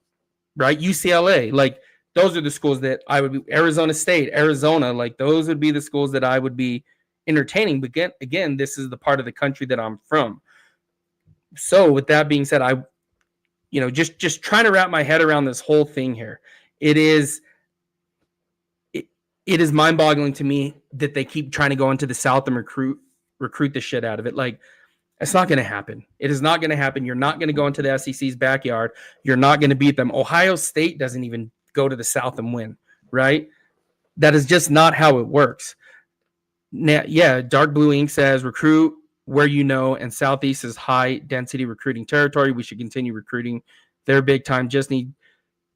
right? UCLA, like those are the schools that I would be, Arizona State, Arizona, like those would be the schools that I would be entertaining. But again, this is the part of the country that I'm from. So with that being said, I, just trying to wrap my head around this whole thing here. It is mind-boggling to me that they keep trying to go into the South and recruit the shit out of it. Like, it's not going to happen. It is not going to happen. You're not going to go into the SEC's backyard. You're not going to beat them. Ohio State doesn't even go to the South and win, right? That is just not how it works. Now, yeah, Dark Blue Ink says recruit where and Southeast is high density recruiting territory. We should continue recruiting. They're big time. Just need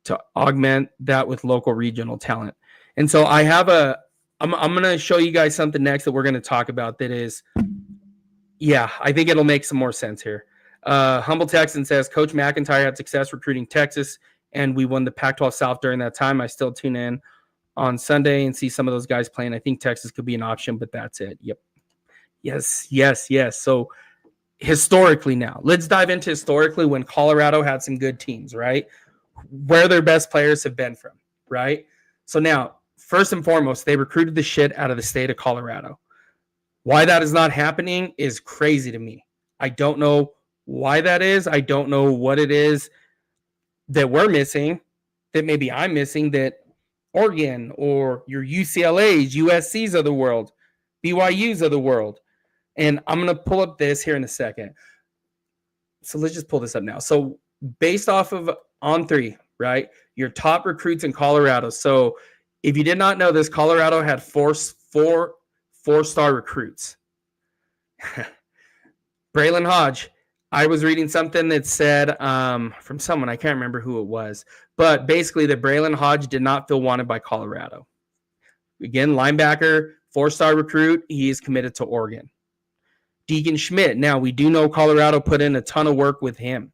to augment that with local regional talent. And so I have a I'm going to show you guys something next that we're going to talk about that is, yeah, I think it'll make some more sense here. Humble Texan says, Coach McIntyre had success recruiting Texas, and we won the Pac-12 South during that time. I still tune in on Sunday and see some of those guys playing. I think Texas could be an option, but that's it. Yep. Yes. So historically now, let's dive into historically when Colorado had some good teams, right? Where their best players have been from, right? So now, first and foremost, they recruited the shit out of the state of Colorado. Why that is not happening is crazy to me. I don't know why that is. I don't know what it is that we're missing, that maybe I'm missing, that Oregon or your UCLAs, USCs of the world, BYUs of the world. And I'm going to pull up this here in a second. So let's just pull this up now. So based off of On3, right, your top recruits in Colorado. So if you did not know this, Colorado had four-star recruits. Braylon Hodge. I was reading something that said from someone, I can't remember who it was, but basically that Braylon Hodge did not feel wanted by Colorado. Again, linebacker, 4-star recruit. He is committed to Oregon. Deacon Schmidt. Now, we do know Colorado put in a ton of work with him,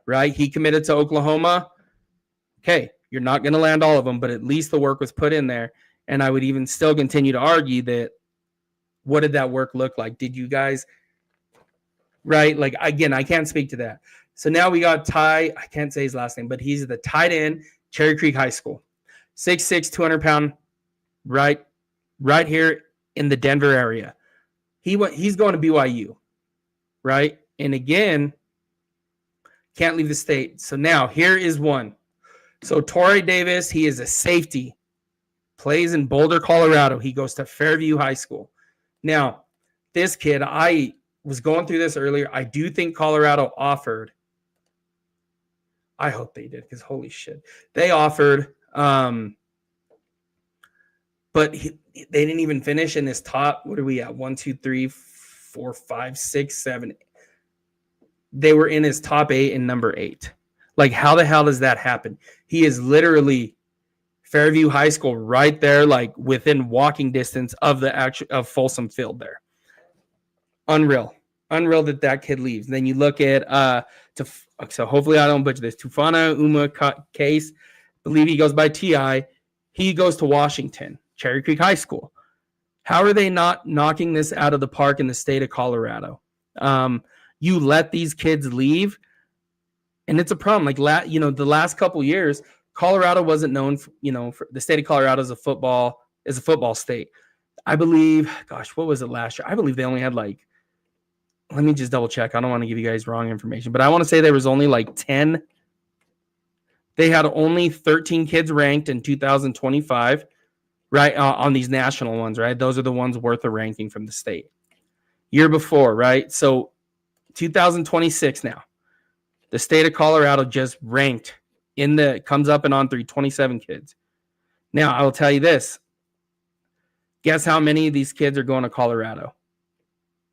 right? He committed to Oklahoma. Okay, you're not going to land all of them, but at least the work was put in there. And I would even still continue to argue that what did that work look like? Did you guys, right? Like, again, I can't speak to that. So now we got Ty, I can't say his last name, but he's the tight end, Cherry Creek High School. 6'6", 200-pound, right here in the Denver area. He's going to BYU, right? And again, can't leave the state. So now here is one. So Torrey Davis, he is a safety, plays in Boulder, Colorado. He goes to Fairview High School. Now, this kid, I was going through this earlier. I do think Colorado offered. I hope they did, because holy shit. They offered, but they didn't even finish in this top. What are we at? 1, 2, 3, 4, 5, 6, 7. They were in his top 8 and number 8. Like, how the hell does that happen? He is literally Fairview High School right there, like within walking distance of of Folsom Field there. Unreal that kid leaves. And then you look at so hopefully I don't butcher this. Tufana Uma Case, believe he goes by Ti. He goes to Washington, Cherry Creek High School. How are they not knocking this out of the park in the state of Colorado? You let these kids leave, and it's a problem. Like the last couple years, Colorado wasn't known for, for the state of Colorado as a football state. I believe, gosh, what was it last year? I believe they only had let me just double check. I don't want to give you guys wrong information, but I want to say there was only 10. They had only 13 kids ranked in 2025, right? On these national ones, right? Those are the ones worth a ranking from the state. Year before, right? So 2026 now, the state of Colorado just ranked comes up and on 27 kids. Now, I will tell you this. Guess how many of these kids are going to Colorado?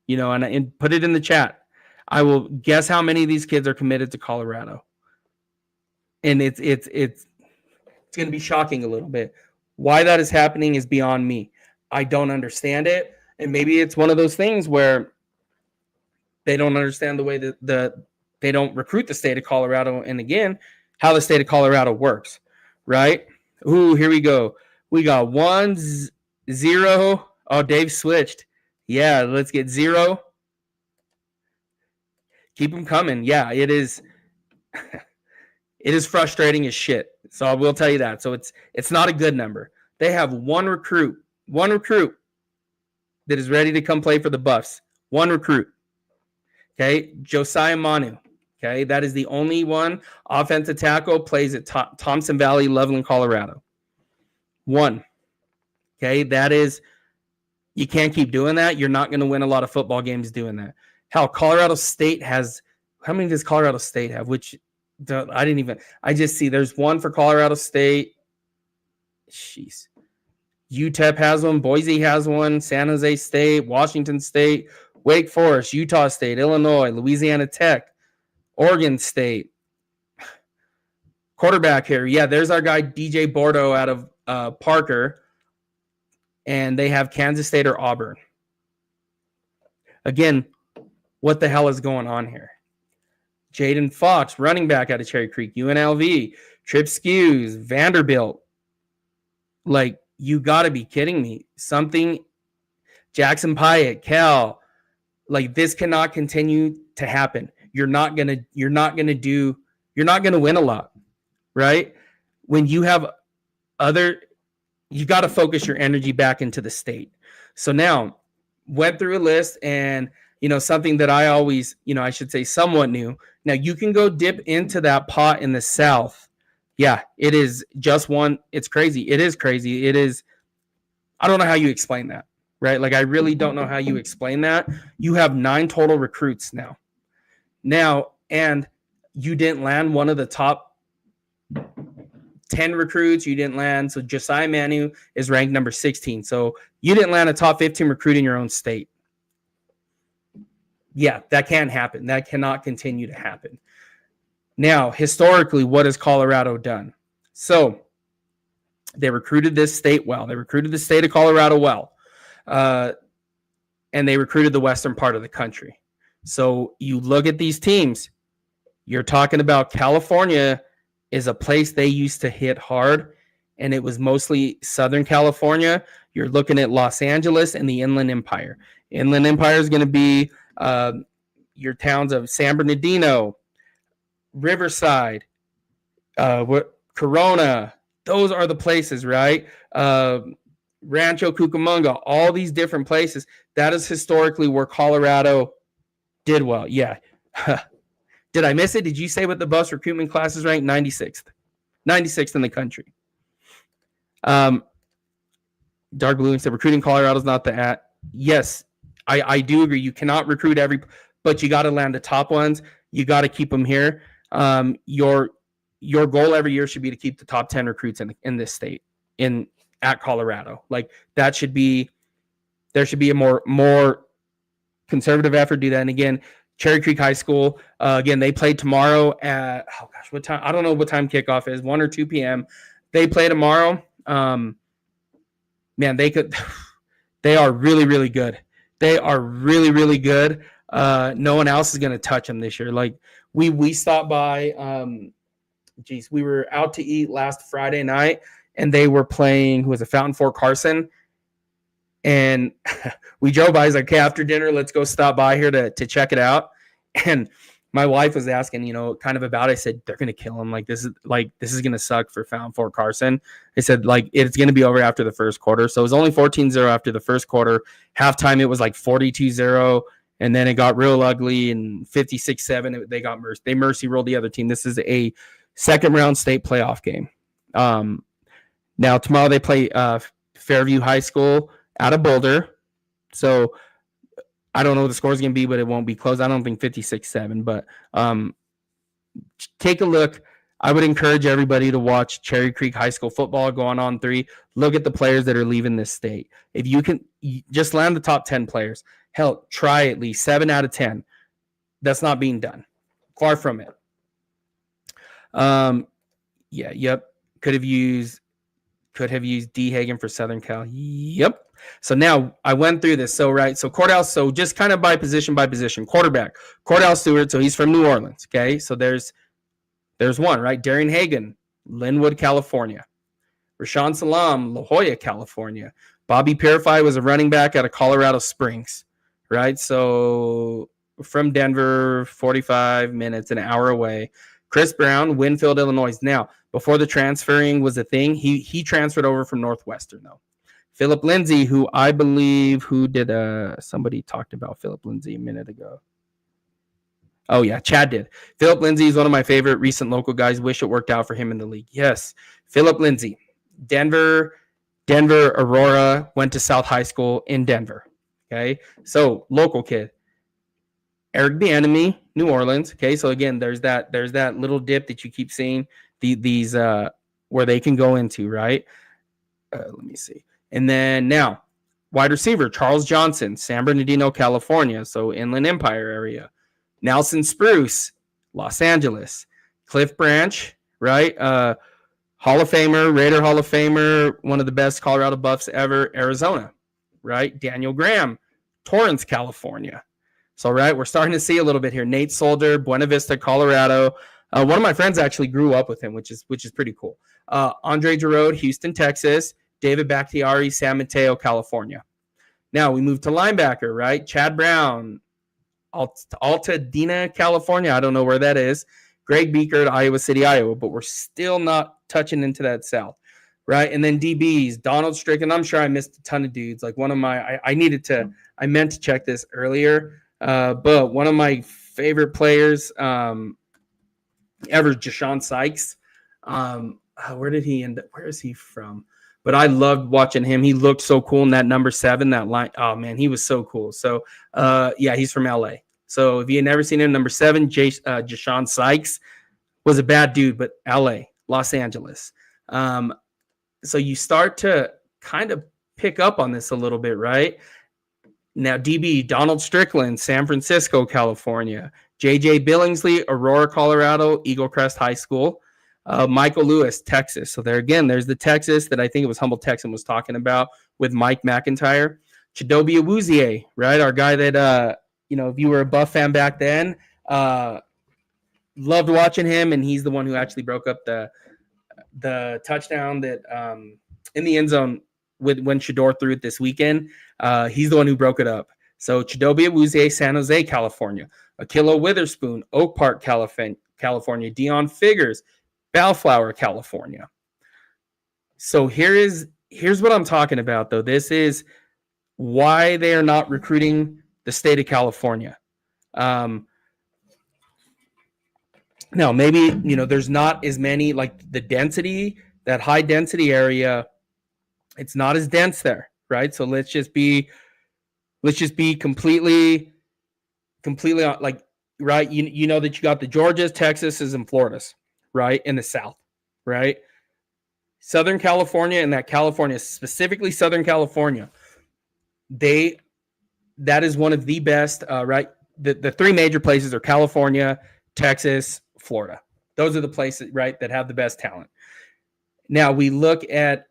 And put it in the chat. I will guess how many of these kids are committed to Colorado. And it's going to be shocking a little bit. Why that is happening is beyond me. I don't understand it. And maybe it's one of those things where they don't understand the way that they don't recruit the state of Colorado. And again, how the state of Colorado works, right? Ooh, here we go. We got 1-0. Oh, Dave switched. Yeah, let's get 0. Keep them coming. Yeah, it is. It is frustrating as shit. So I will tell you that. So it's not a good number. They have one recruit that is ready to come play for the Buffs. One recruit. Okay, Josiah Manu. Okay, that is the only one. Offensive tackle, plays at Thompson Valley, Loveland, Colorado. One. Okay, that is. You can't keep doing that. You're not going to win a lot of football games doing that. Hell, Colorado State has – how many does Colorado State have? I just see there's one for Colorado State. Jeez. UTEP has one. Boise has one. San Jose State, Washington State, Wake Forest, Utah State, Illinois, Louisiana Tech, Oregon State. Quarterback here. Yeah, there's our guy DJ Bordeaux out of Parker. and they have Kansas State or Auburn. Again, what the hell is going on here? Jaden Fox, running back out of Cherry Creek, UNLV, Trip Skews, Vanderbilt. Like, you got to be kidding me. Something, Jackson Pyatt, Cal, like, this cannot continue to happen. You're not going to win a lot, right? When you have you got to focus your energy back into the state. So now, went through a list, and something that I always, I should say somewhat new. Now you can go dip into that pot in the South. Yeah, it is just one. It's crazy. It is crazy. It is. I don't know how you explain that, right? Like, I really don't know how you explain that. You have 9 total recruits now, and you didn't land one of the top 10 recruits. You didn't land. So Josiah Manu is ranked number 16. So you didn't land a top 15 recruit in your own state. Yeah, that can't happen. That cannot continue to happen. Now, historically, what has Colorado done? So they recruited this state well. They recruited the state of Colorado well. And they recruited the western part of the country. So you look at these teams, you're talking about California is a place they used to hit hard, and it was mostly Southern California. You're looking at Los Angeles and the Inland Empire. Inland Empire is going to be your towns of San Bernardino, Riverside, Corona. Those are the places, right? Rancho Cucamonga, all these different places. That is historically where Colorado did well. Yeah. Did I miss it? Did you say what the bus recruitment class is ranked? 96th. 96th in the country. Dark Blue said recruiting Colorado is not the at. Yes, I do agree. You cannot recruit but you got to land the top ones. You got to keep them here. Your goal every year should be to keep the top 10 recruits in this state at Colorado. Like, there should be a more conservative effort to do that. And again, Cherry Creek High School, again, they play tomorrow at, what time? I don't know what time kickoff is, 1 or 2 p.m. They play tomorrow. Man, they are really, really good. They are really, really good. No one else is going to touch them this year. Like, we stopped by, we were out to eat last Friday night, and they were playing, who was it, Fountain Fort Carson. And we drove by, he's like, okay, after dinner, let's go stop by here to check it out. And my wife was asking, kind of about it. I said, they're going to kill him. This is going to suck for Fountain Fort Carson. I said, it's going to be over after the first quarter. So it was only 14-0 after the first quarter. Halftime, it was 42-0. And then it got real ugly, and 56-7, they got mercy. They mercy rolled the other team. This is a second-round state playoff game. Now, tomorrow they play Fairview High School out of Boulder. So I don't know what the score is going to be, but it won't be close. I don't think 56-7, but take a look. I would encourage everybody to watch Cherry Creek High School football going on 3. Look at the players that are leaving this state. If you can just land the top 10 players, hell, try at least 7 out of 10. That's not being done. Far from it. Could have used D. Hagen for Southern Cal. Yep. So now I went through this. So Cordell, so just kind of by position. Quarterback, Cordell Stewart. So he's from New Orleans. Okay. So there's one, right? Darian Hagan, Linwood, California. Rashawn Salam, La Jolla, California. Bobby Purify was a running back out of Colorado Springs, right? So from Denver, 45 minutes, an hour away. Chris Brown, Winfield, Illinois. Now, before the transferring was a thing, he transferred over from Northwestern, though. Philip Lindsay, who I believe, somebody talked about Philip Lindsay a minute ago. Oh, yeah, Chad did. Philip Lindsay is one of my favorite recent local guys. Wish it worked out for him in the league. Yes, Philip Lindsay. Denver, Aurora, went to South High School in Denver. Okay, so local kid. Eric Bieniemy, New Orleans. Okay, so again, there's that little dip that you keep seeing these where they can go into, right? Let me see. And then now, wide receiver, Charles Johnson, San Bernardino, California, so Inland Empire area. Nelson Spruce, Los Angeles. Cliff Branch, right? Hall of Famer, Raider Hall of Famer, one of the best Colorado Buffs ever, Arizona, right? Daniel Graham, Torrance, California. So, right, we're starting to see a little bit here. Nate Solder, Buena Vista, Colorado. One of my friends actually grew up with him, which is pretty cool. Andre Giroud, Houston, Texas. David Bakhtiari, San Mateo, California. Now we move to linebacker, right? Chad Brown, Altadena, California. I don't know where that is. Greg Beaker, Iowa City, Iowa, but we're still not touching into that south, right? And then DBs, Donald Strickland. I'm sure I missed a ton of dudes. Like one of my, I meant to check this earlier, but one of my favorite players ever, Jashawn Sykes. Where did he end up? Where is he from? But I loved watching him. He looked so cool in that number 7, that line. Oh, man, he was so cool. So, yeah, he's from L.A. So if you had never seen him, number 7, Jashawn Sykes was a bad dude, but L.A., Los Angeles. So you start to kind of pick up on this a little bit, right? Now, DB, Donald Strickland, San Francisco, California. J.J. Billingsley, Aurora, Colorado, Eagle Crest High School. Michael Lewis, Texas. So there again, there's the Texas that I think it was Humble Texan was talking about with Mike McIntyre. Chidobe Awuzie, right? Our guy that, if you were a Buff fan back then, loved watching him, and he's the one who actually broke up the touchdown that in the end zone when Shedeur threw it this weekend. He's the one who broke it up. So Chidobe Awuzie, San Jose, California. Akilo Witherspoon, Oak Park, California. Dion Figures, Bellflower, California. So here's what I'm talking about, though. This is why they are not recruiting the state of California. Now, maybe, there's not as many, like the density, that high density area, it's not as dense there, right? So let's just be completely like, right? You know that you got the Georgias, Texases, and Floridas, right? In the South, right? Southern California, and that California, specifically Southern California, that is one of the best, right? The 3 major places are California, Texas, Florida. Those are the places, right, that have the best talent. Now we look at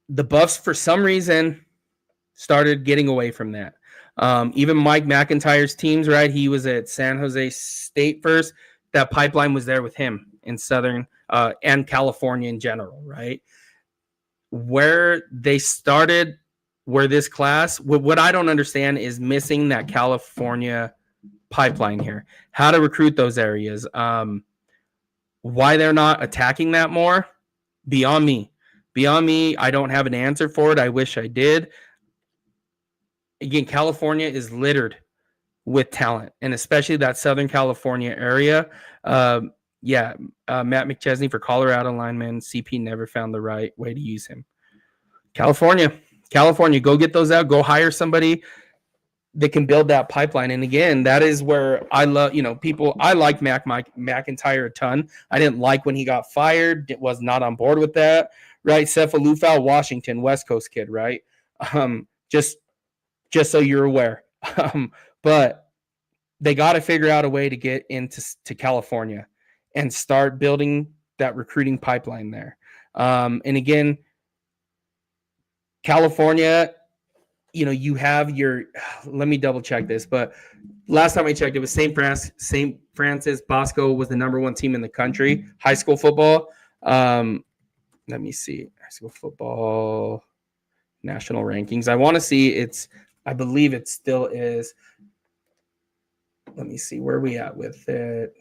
the Buffs, for some reason, started getting away from that. Even Mike McIntyre's teams, right? He was at San Jose State first. That pipeline was there with him in Southern and California in general, right? Where they started, where this class, what I don't understand is missing that California pipeline here. How to recruit those areas. Why they're not attacking that more, beyond me. I don't have an answer for it. I wish I did. Again, California is littered with talent, and especially that Southern California area. Matt McChesney for Colorado lineman. CP never found the right way to use him. California, go get those out. Go hire somebody that can build that pipeline. And again, that is where I love, people. I like McIntyre a ton. I didn't like when he got fired. Was not on board with that. Right, Sefa Lufau, Washington, West Coast kid. Right, just so you're aware. But they got to figure out a way to get into California and start building that recruiting pipeline there. And again, California, you have your, let me double check this, but last time I checked, it was St. Francis Bosco was the number 1 team in the country, high school football. Let me see, high school football national rankings. I want to see I believe it still is. Let me see, where are we at with it?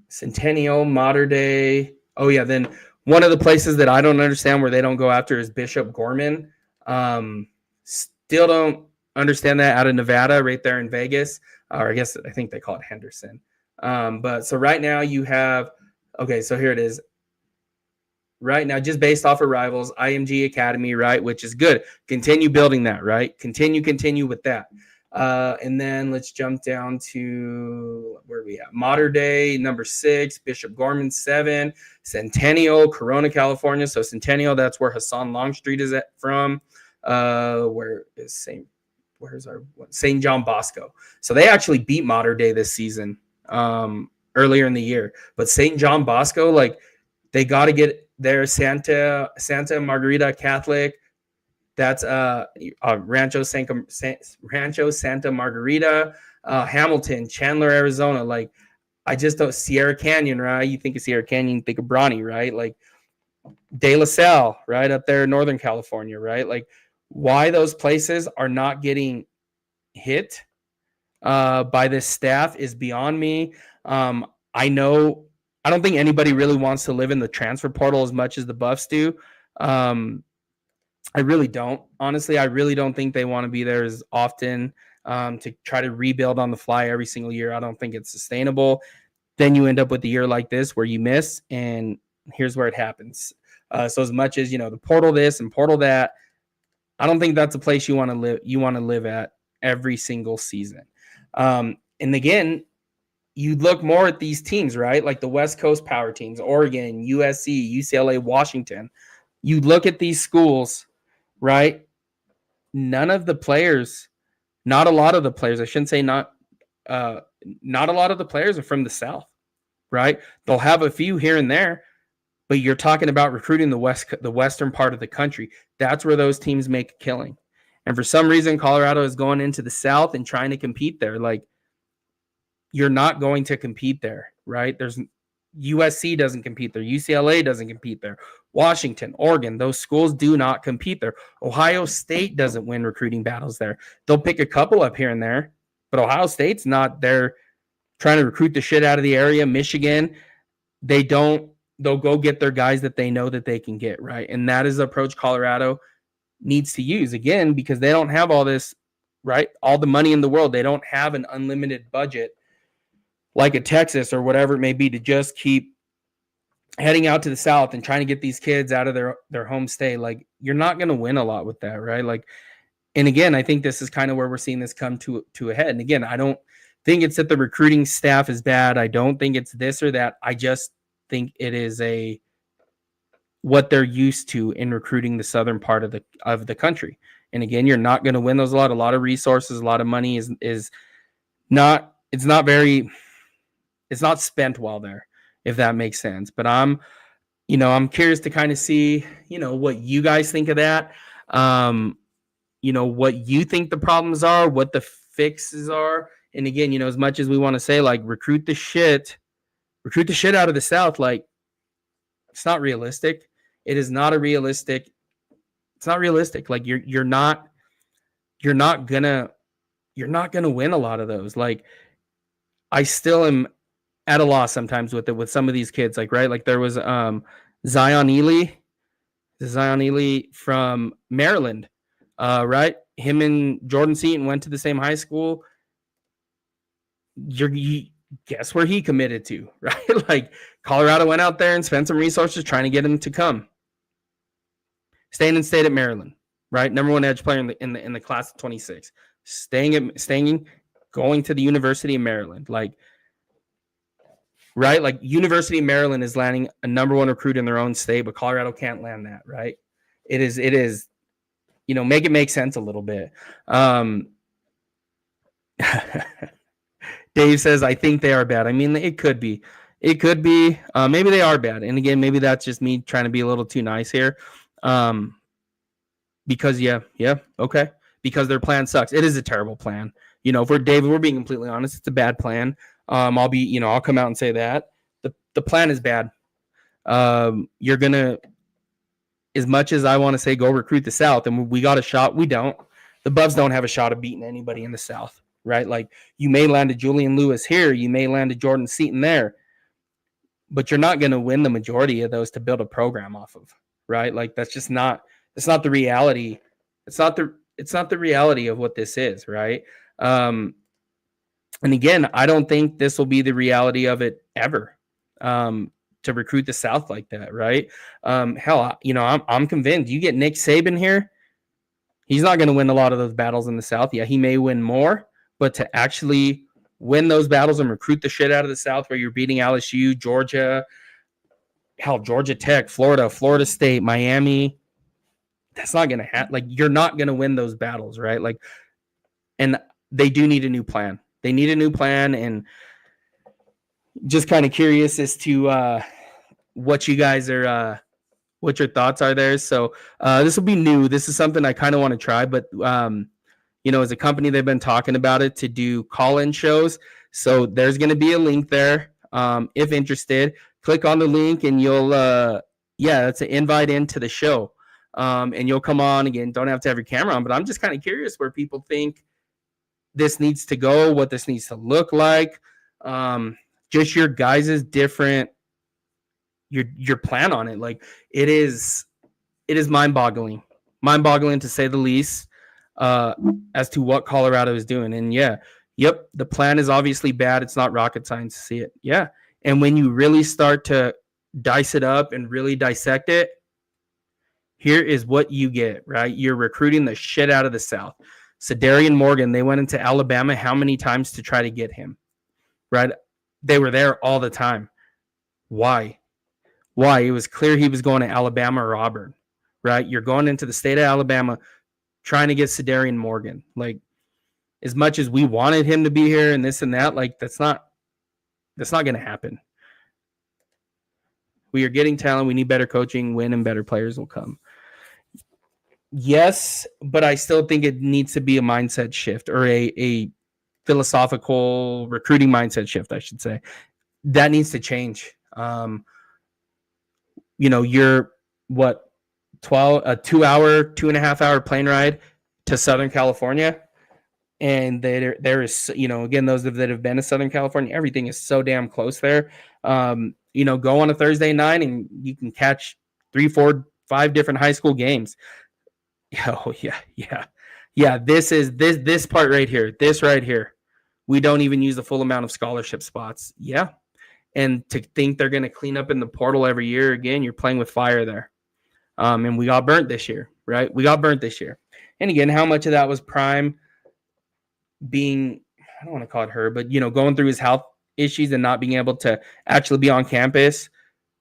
Centennial, Mater Dei. Oh, yeah, then one of the places that I don't understand where they don't go after is Bishop Gorman. Still don't understand that, out of Nevada, right there in Vegas. Or I think they call it Henderson. But so right now you have, okay, so here it is. Right now, just based off of rivals, IMG Academy, right, which is good. Continue building that, right? Continue with that. And then let's jump down to where we at. Mater Dei, number 6, Bishop Gorman, 7, Centennial, Corona, California. So Centennial, that's where Hassan Longstreet is from. Where is St. John Bosco? So they actually beat Mater Dei this season, earlier in the year. But St. John Bosco, like, They got to get their Santa Margarita Catholic. That's Rancho Santa Margarita, Hamilton, Chandler, Arizona. Like, I just don't. Sierra Canyon, right? You think of Sierra Canyon, you think of Bronny, right? Like De La Salle, right up there in Northern California, right? Like, why those places are not getting hit by this staff is beyond me. I don't think anybody really wants to live in the transfer portal as much as the Buffs do. I really don't. Honestly, I really don't think they want to be there as often to try to rebuild on the fly every single year. I don't think it's sustainable. Then you end up with a year like this where you miss, and here's where it happens. So as much as, the portal this and portal that, I don't think that's a place you want to live. You want to live at every single season. And again, you look more at these teams, right? Like the West Coast power teams, Oregon, USC, UCLA, Washington. You look at these schools, right? Not a lot of the players, I shouldn't say not a lot of the players are from the South, right? They'll have a few here and there, but you're talking about recruiting the western part of the country. That's where those teams make a killing. And for some reason, Colorado is going into the South and trying to compete there. Like, you're not going to compete there, right? USC doesn't compete there. UCLA doesn't compete there. Washington, Oregon, those schools do not compete there. Ohio State doesn't win recruiting battles there. They'll pick a couple up here and there, but Ohio State's not there trying to recruit the shit out of the area. Michigan, they'll go get their guys that they know that they can get, right? And that is the approach Colorado needs to use, again, because they don't have all this, right? All the money in the world. They don't have an unlimited budget like a Texas or whatever it may be to just keep heading out to the South and trying to get these kids out of their home state. Like, you're not going to win a lot with that, right? Like, and again, I think this is kind of where we're seeing this come to a head. And again, I don't think it's that the recruiting staff is bad. I don't think it's this or that. I just think it is what they're used to in recruiting the southern part of the country. And again, you're not going to win those a lot of resources, a lot of money is not it's not spent well there, if that makes sense. But I'm curious to kind of see, what you guys think of that. What you think the problems are, what the fixes are. And again, as much as we want to say, like, recruit the shit out of the South, like, it's not realistic. It is not realistic. It's not realistic. Like, you're not gonna win a lot of those. Like, I still am at a loss sometimes with some of these kids, like, right? Like, there was Zion Ely from Maryland, right? Him and Jordan Seaton went to the same high school. Guess where he committed to, right? Like, Colorado went out there and spent some resources trying to get him to come. Staying at Maryland, right? Number one edge player in the class of 26. Going to the University of Maryland, like, right? Like, University of Maryland is landing a number one recruit in their own state, but Colorado can't land that, right? It is, make it make sense a little bit. Dave says, I think they are bad. I mean, it could be. Maybe they are bad. And again, maybe that's just me trying to be a little too nice here. Because okay. Because their plan sucks. It is a terrible plan. If we're being completely honest, it's a bad plan. I'll come out and say that. The plan is bad. You're gonna, as much as I want to say go recruit the South, and we got a shot, we don't. The Buffs don't have a shot of beating anybody in the South, right? Like, you may land a Julian Lewis here, you may land a Jordan Seaton there, but you're not going to win the majority of those to build a program off of, right? Like, that's not the reality. It's not the reality of what this is, right? And again, I don't think this will be the reality of it ever, to recruit the South like that, right? Hell, I'm convinced you get Nick Saban here, he's not going to win a lot of those battles in the South. Yeah, he may win more, but to actually win those battles and recruit the shit out of the South, where you're beating LSU, Georgia, Georgia Tech, Florida State, Miami, that's not going to happen. Like, you're not going to win those battles, right? Like, and they do need a new plan. And just kind of curious as to what you guys are, what your thoughts are there. So this will be new. This is something I kind of want to try, but as a company, they've been talking about it to do call-in shows. So there's going to be a link there. If interested, click on the link and you'll, that's an invite into the show. And you'll come on again. Don't have to have your camera on, but I'm just kind of curious where people think this needs to go, what this needs to look like. Just your guys' different, your plan on it. Like it is mind-boggling to say the least, as to what Colorado is doing. And the plan is obviously bad. It's not rocket science to see it. Yeah. And when you really start to dice it up and really dissect it, here is what you get, right? You're recruiting the shit out of the South. Shedeur Morgan, they went into Alabama how many times to try to get him, right? They were there all the time. Why? It was clear he was going to Alabama or Auburn, right? You're going into the state of Alabama trying to get Shedeur Morgan. Like, as much as we wanted him to be here and this and that, like that's not going to happen. We are getting talent. We need better coaching, win, and better players will come. Yes, but I still think it needs to be a mindset shift or a philosophical recruiting mindset shift, I should say. That needs to change. You're what, 2.5 hour plane ride to Southern California. And there is, again, those that have been to Southern California, everything is so damn close there. Go on a Thursday night and you can catch 3, 4, 5 different high school games. Oh yeah. This part right here, this right here, we don't even use the full amount of scholarship spots. Yeah. And to think they're going to clean up in the portal every year, again, you're playing with fire there. And we got burnt this year, right? And again, how much of that was Prime being, I don't want to call it her, but, going through his health issues and not being able to actually be on campus.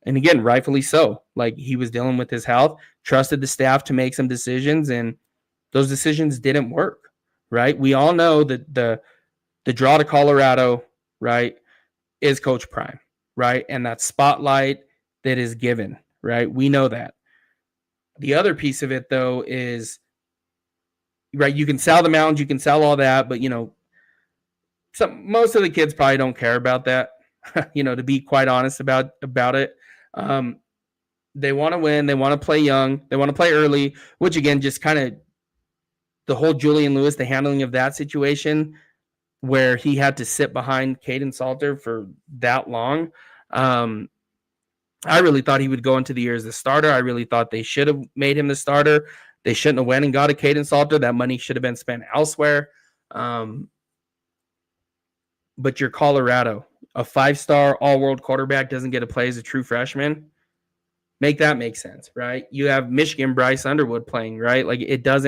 And again, rightfully so. Like he was dealing with his health, trusted the staff to make some decisions, and those decisions didn't work, right? We all know that the draw to Colorado, right, is Coach Prime, right? And that spotlight that is given, right? We know that. The other piece of it, though, is, right, you can sell the mountains, you can sell all that, but, most of the kids probably don't care about that, to be quite honest about it. They want to win. They want to play young. They want to play early, which, again, just kind of the whole Julian Lewis, the handling of that situation where he had to sit behind Caden Salter for that long. I really thought he would go into the year as the starter. I really thought they should have made him the starter. They shouldn't have went and got a Caden Salter. That money should have been spent elsewhere. But you're Colorado. A 5-star all-world quarterback doesn't get to play as a true freshman. Make that make sense, right? You have Michigan Bryce Underwood playing, right? Like it does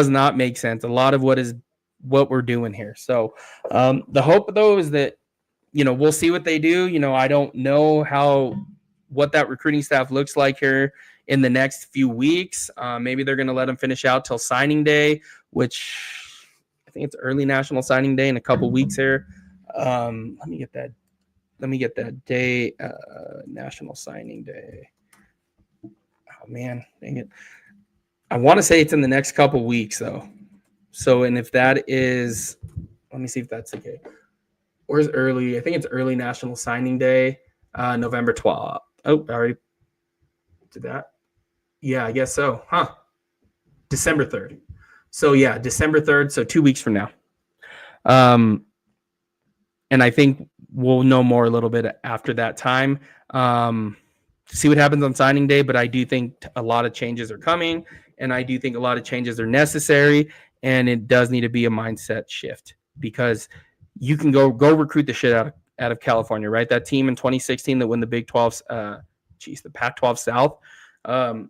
not make sense. A lot of what we're doing here. So the hope, though, is that, we'll see what they do. I don't know what that recruiting staff looks like here in the next few weeks. Maybe they're going to let them finish out till signing day, which I think it's early National Signing Day in a couple weeks here. Let me get that day, National Signing Day. Oh man, dang it. I want to say it's in the next couple weeks though. So, and if that is, let me see if that's okay. Or is early? I think it's early National Signing Day, November 12th. Oh, I already did that. Yeah, I guess so. December 3rd. So yeah, December 3rd. So 2 weeks from now. And I think we'll know more a little bit after that time. See what happens on signing day, but I do think a lot of changes are coming, and I do think a lot of changes are necessary, and it does need to be a mindset shift because you can go recruit the shit out of California, right? That team in 2016 that won the Big 12, the Pac-12 South. A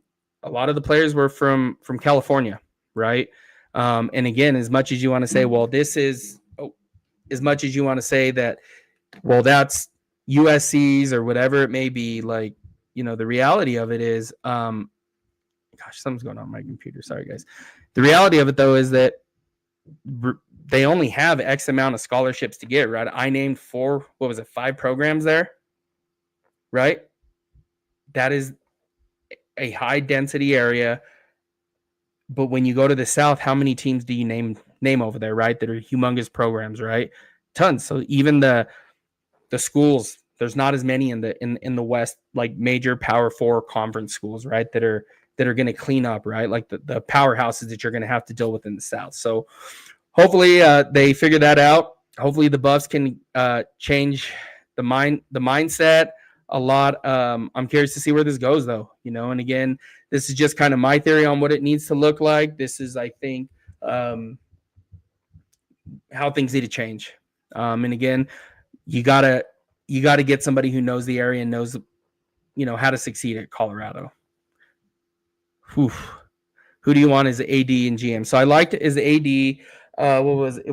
lot of the players were from California, right? And again, as much as you want to say, well, as much as you want to say that, well, that's USC's or whatever it may be, like, the reality of it is, gosh, something's going on my computer. Sorry, guys. The reality of it, though, is that they only have X amount of scholarships to get, right? I named 5 programs there, right? that is a high density area. But when you go to the South, how many teams do you name over there, right? That are humongous programs, right? Tons. So even the schools, there's not as many in the West, like major Power 4 conference schools, right? That are going to clean up, right? Like the powerhouses that you're going to have to deal with in the South. So hopefully they figure that out. Hopefully the Buffs can change the mindset a lot. I'm curious to see where this goes, though. And again, this is just kind of my theory on what it needs to look like. This is, I think, how things need to change. And again, you gotta get somebody who knows the area and knows, how to succeed at Colorado. Whew. Who do you want as AD and GM? So I liked it as AD. What was it?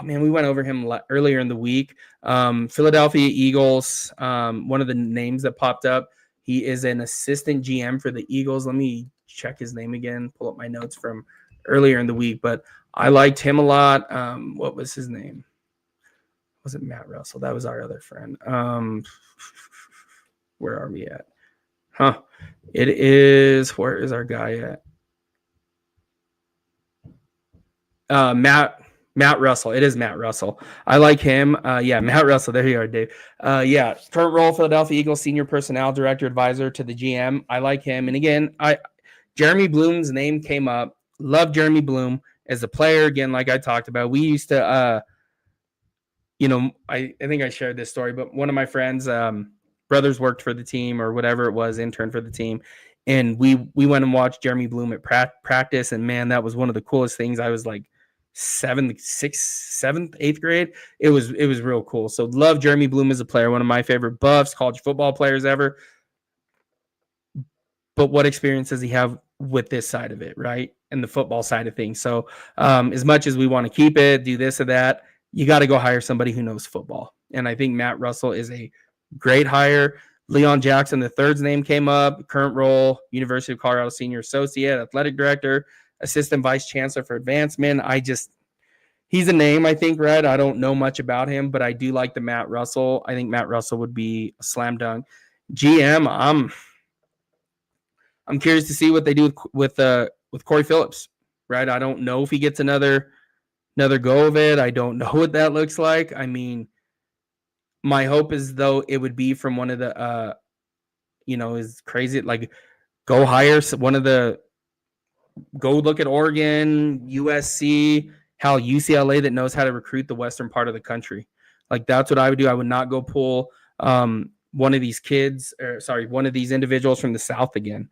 We went over him earlier in the week. Philadelphia Eagles. One of the names that popped up. He is an assistant GM for the Eagles. Let me check his name again. Pull up my notes from earlier in the week. But I liked him a lot. What was his name? Was it Matt Russell? That was our other friend. Where are we at? It is. Where is our guy at? Matt Russell. It is Matt Russell. I like him. Matt Russell. There you are, Dave. Current role, Philadelphia Eagles senior personnel director advisor to the GM. I like him. And again, Jeremy Bloom's name came up. Love Jeremy Bloom as a player. Again, like I talked about, we used to, I think I shared this story, but one of my friends, brothers worked for the team or whatever it was, intern for the team. And we went and watched Jeremy Bloom at practice. And man, that was one of the coolest things. I was like 7th, 8th grade. It was real cool. So love Jeremy Bloom as a player. One of my favorite Buffs, college football players ever. But what experience does he have with this side of it, right? And the football side of things. So as much as we want to keep it, do this or that, you got to go hire somebody who knows football. And I think Matt Russell is a great hire. Leon Jackson III's name came up. Current role, University of Colorado Senior Associate, Athletic Director, Assistant Vice Chancellor for Advancement. He's a name, I think, right? I don't know much about him, but I do like the Matt Russell. I think Matt Russell would be a slam dunk. GM, I'm curious to see what they do with Corey Phillips, right? I don't know if he gets another go of it. I don't know what that looks like. I mean, my hope is, though, it would be from one of the, is crazy. Like, go hire go look at Oregon, USC, UCLA that knows how to recruit the western part of the country. Like, that's what I would do. I would not go pull one of these individuals from the South again,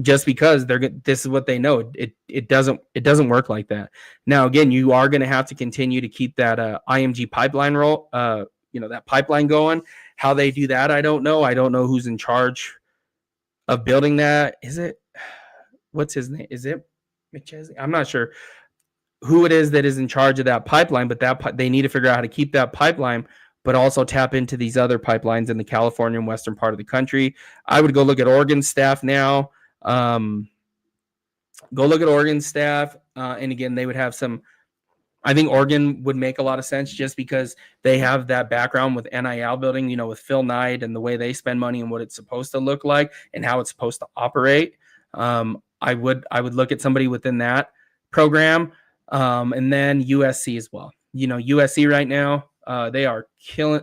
just because this is what they know. It doesn't work like that. Now, again, you are going to have to continue to keep that IMG pipeline that pipeline going. How they do that, I don't know. I don't know who's in charge of building that. What's his name? Is it McChesney? I'm not sure who it is that is in charge of that pipeline, but they need to figure out how to keep that pipeline, but also tap into these other pipelines in the California and western part of the country. I would go look at Oregon staff now. And again, they would have some. I think Oregon would make a lot of sense just because they have that background with NIL building, with Phil Knight and the way they spend money and what it's supposed to look like and how it's supposed to operate. I would look at somebody within that program, and then USC as well. USC right now, they are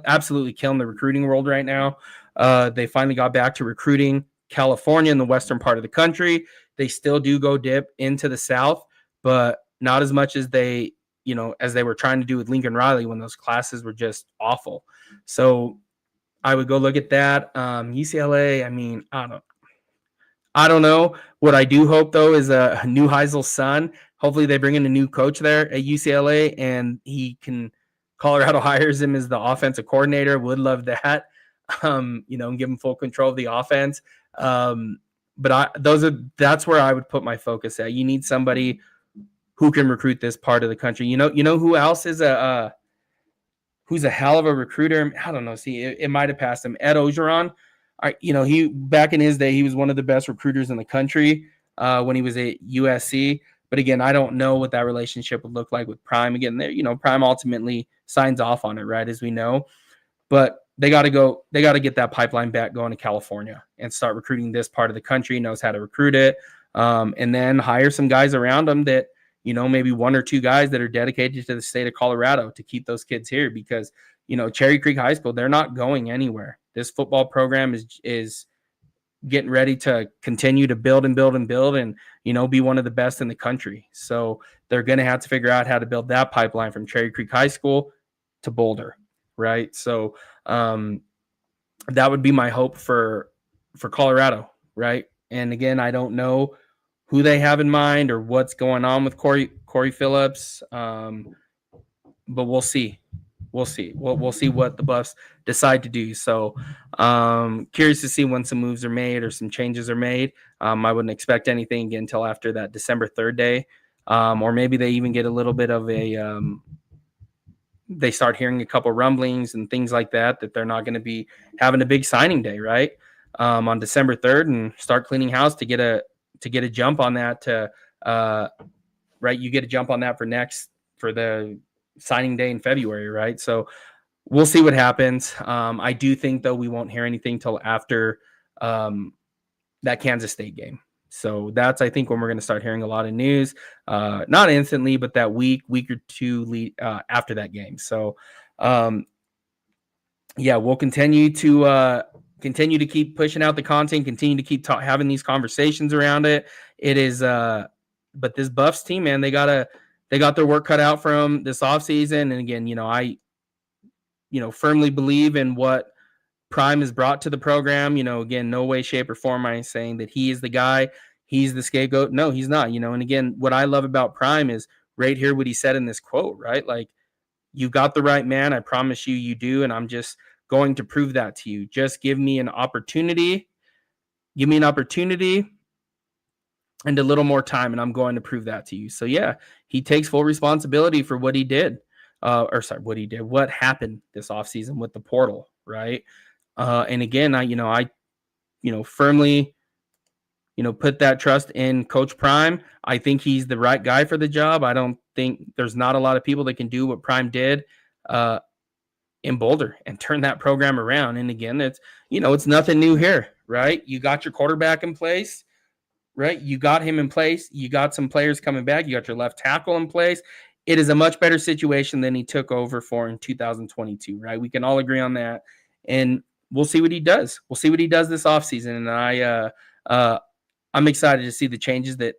absolutely killing the recruiting world right now. They finally got back to recruiting California in the western part of the country. They still do go dip into the South, but not as much as they were trying to do with Lincoln Riley when those classes were just awful. So I would go look at that. UCLA, I mean, I don't know. What I do hope, though, is a new Heisel's son. Hopefully they bring in a new coach there at UCLA and Colorado hires him as the offensive coordinator. Would love that. And give him full control of the offense. But that's where I would put my focus at. You need somebody who can recruit this part of the country. You know who else is who's a hell of a recruiter? I don't know. See, it might have passed him. Ed Ogeron. He back in his day, he was one of the best recruiters in the country when he was at USC. But again, I don't know what that relationship would look like with Prime. Again, Prime ultimately signs off on it, right? As we know. But they got to get that pipeline back going to California and start recruiting this part of the country, knows how to recruit it, and then hire some guys around them that, maybe one or two guys that are dedicated to the state of Colorado to keep those kids here, because, Cherry Creek High School, they're not going anywhere. This football program is getting ready to continue to build and build and build and, be one of the best in the country. So they're going to have to figure out how to build that pipeline from Cherry Creek High School to Boulder. Right. So that would be my hope for Colorado. Right. And again, I don't know who they have in mind or what's going on with Corey Phillips. But we'll see. We'll see what the Buffs decide to do. So curious to see when some moves are made or some changes are made. I wouldn't expect anything again until after that December 3rd day. Or maybe they even get a little bit of they start hearing a couple rumblings and things like that they're not going to be having a big signing day, right? On December 3rd, and start cleaning house to get a jump on that right. You get a jump on that for the signing day in February, right? So we'll see what happens. I do think though we won't hear anything till after that Kansas State game. So that's, I think, when we're going to start hearing a lot of news, not instantly, but that week or two after that game. So, we'll continue to keep pushing out the content, continue to keep having these conversations around it. It is, but this Buffs team, man, they got their work cut out from this offseason. And again, I firmly believe in what Prime has brought to the program. Again, no way, shape, or form am I saying that he is the guy, he's the scapegoat. No, he's not. And again, what I love about Prime is right here what he said in this quote, right? Like, you got the right man. I promise you do. And I'm just going to prove that to you. Just give me an opportunity. Give me an opportunity and a little more time, and I'm going to prove that to you. So yeah, he takes full responsibility for what he did. What happened this offseason with the portal, right? And again, I firmly, put that trust in Coach Prime. I think he's the right guy for the job. I don't think there's not a lot of people that can do what Prime did in Boulder and turn that program around. And again, it's nothing new here, right? You got your quarterback in place, right? You got him in place. You got some players coming back. You got your left tackle in place. It is a much better situation than he took over for in 2022, right? We can all agree on that. And we'll see what he does. We'll see what he does this offseason. And I'm excited to see the changes that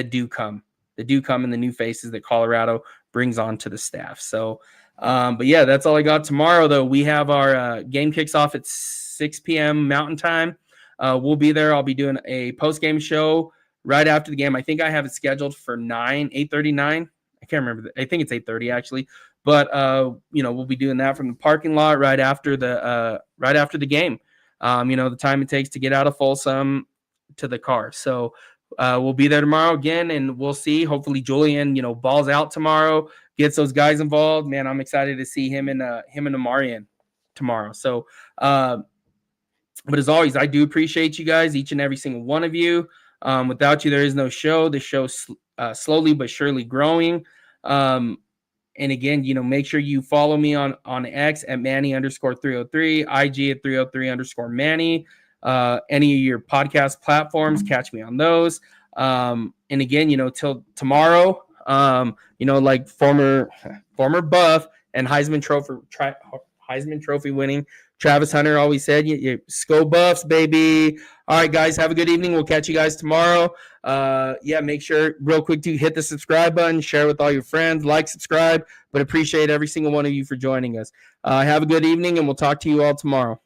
do come. That do come in the new faces that Colorado brings onto the staff. So, but yeah, that's all I got. Tomorrow, though, we have our game kicks off at 6 p.m. Mountain Time. We'll be there. I'll be doing a post-game show right after the game. I think I have it scheduled for 8:39. I can't remember. I think it's 8:30 actually. But we'll be doing that from the parking lot right after the game. The time it takes to get out of Folsom to the car. So we'll be there tomorrow again, and we'll see. Hopefully Julian, balls out tomorrow, gets those guys involved. Man, I'm excited to see him and Omarion tomorrow. So, but as always, I do appreciate you guys, each and every single one of you. Without you, there is no show. The show's slowly but surely growing. And again, make sure you follow me on X at Manny_303, IG at 303_Manny. Any of your podcast platforms, catch me on those. And again, till tomorrow, like former Buff and Heisman Trophy winning Travis Hunter always said, you go Buffs, baby. All right, guys, have a good evening. We'll catch you guys tomorrow. Make sure real quick to hit the subscribe button, share with all your friends, like, subscribe, but appreciate every single one of you for joining us. Have a good evening, and we'll talk to you all tomorrow.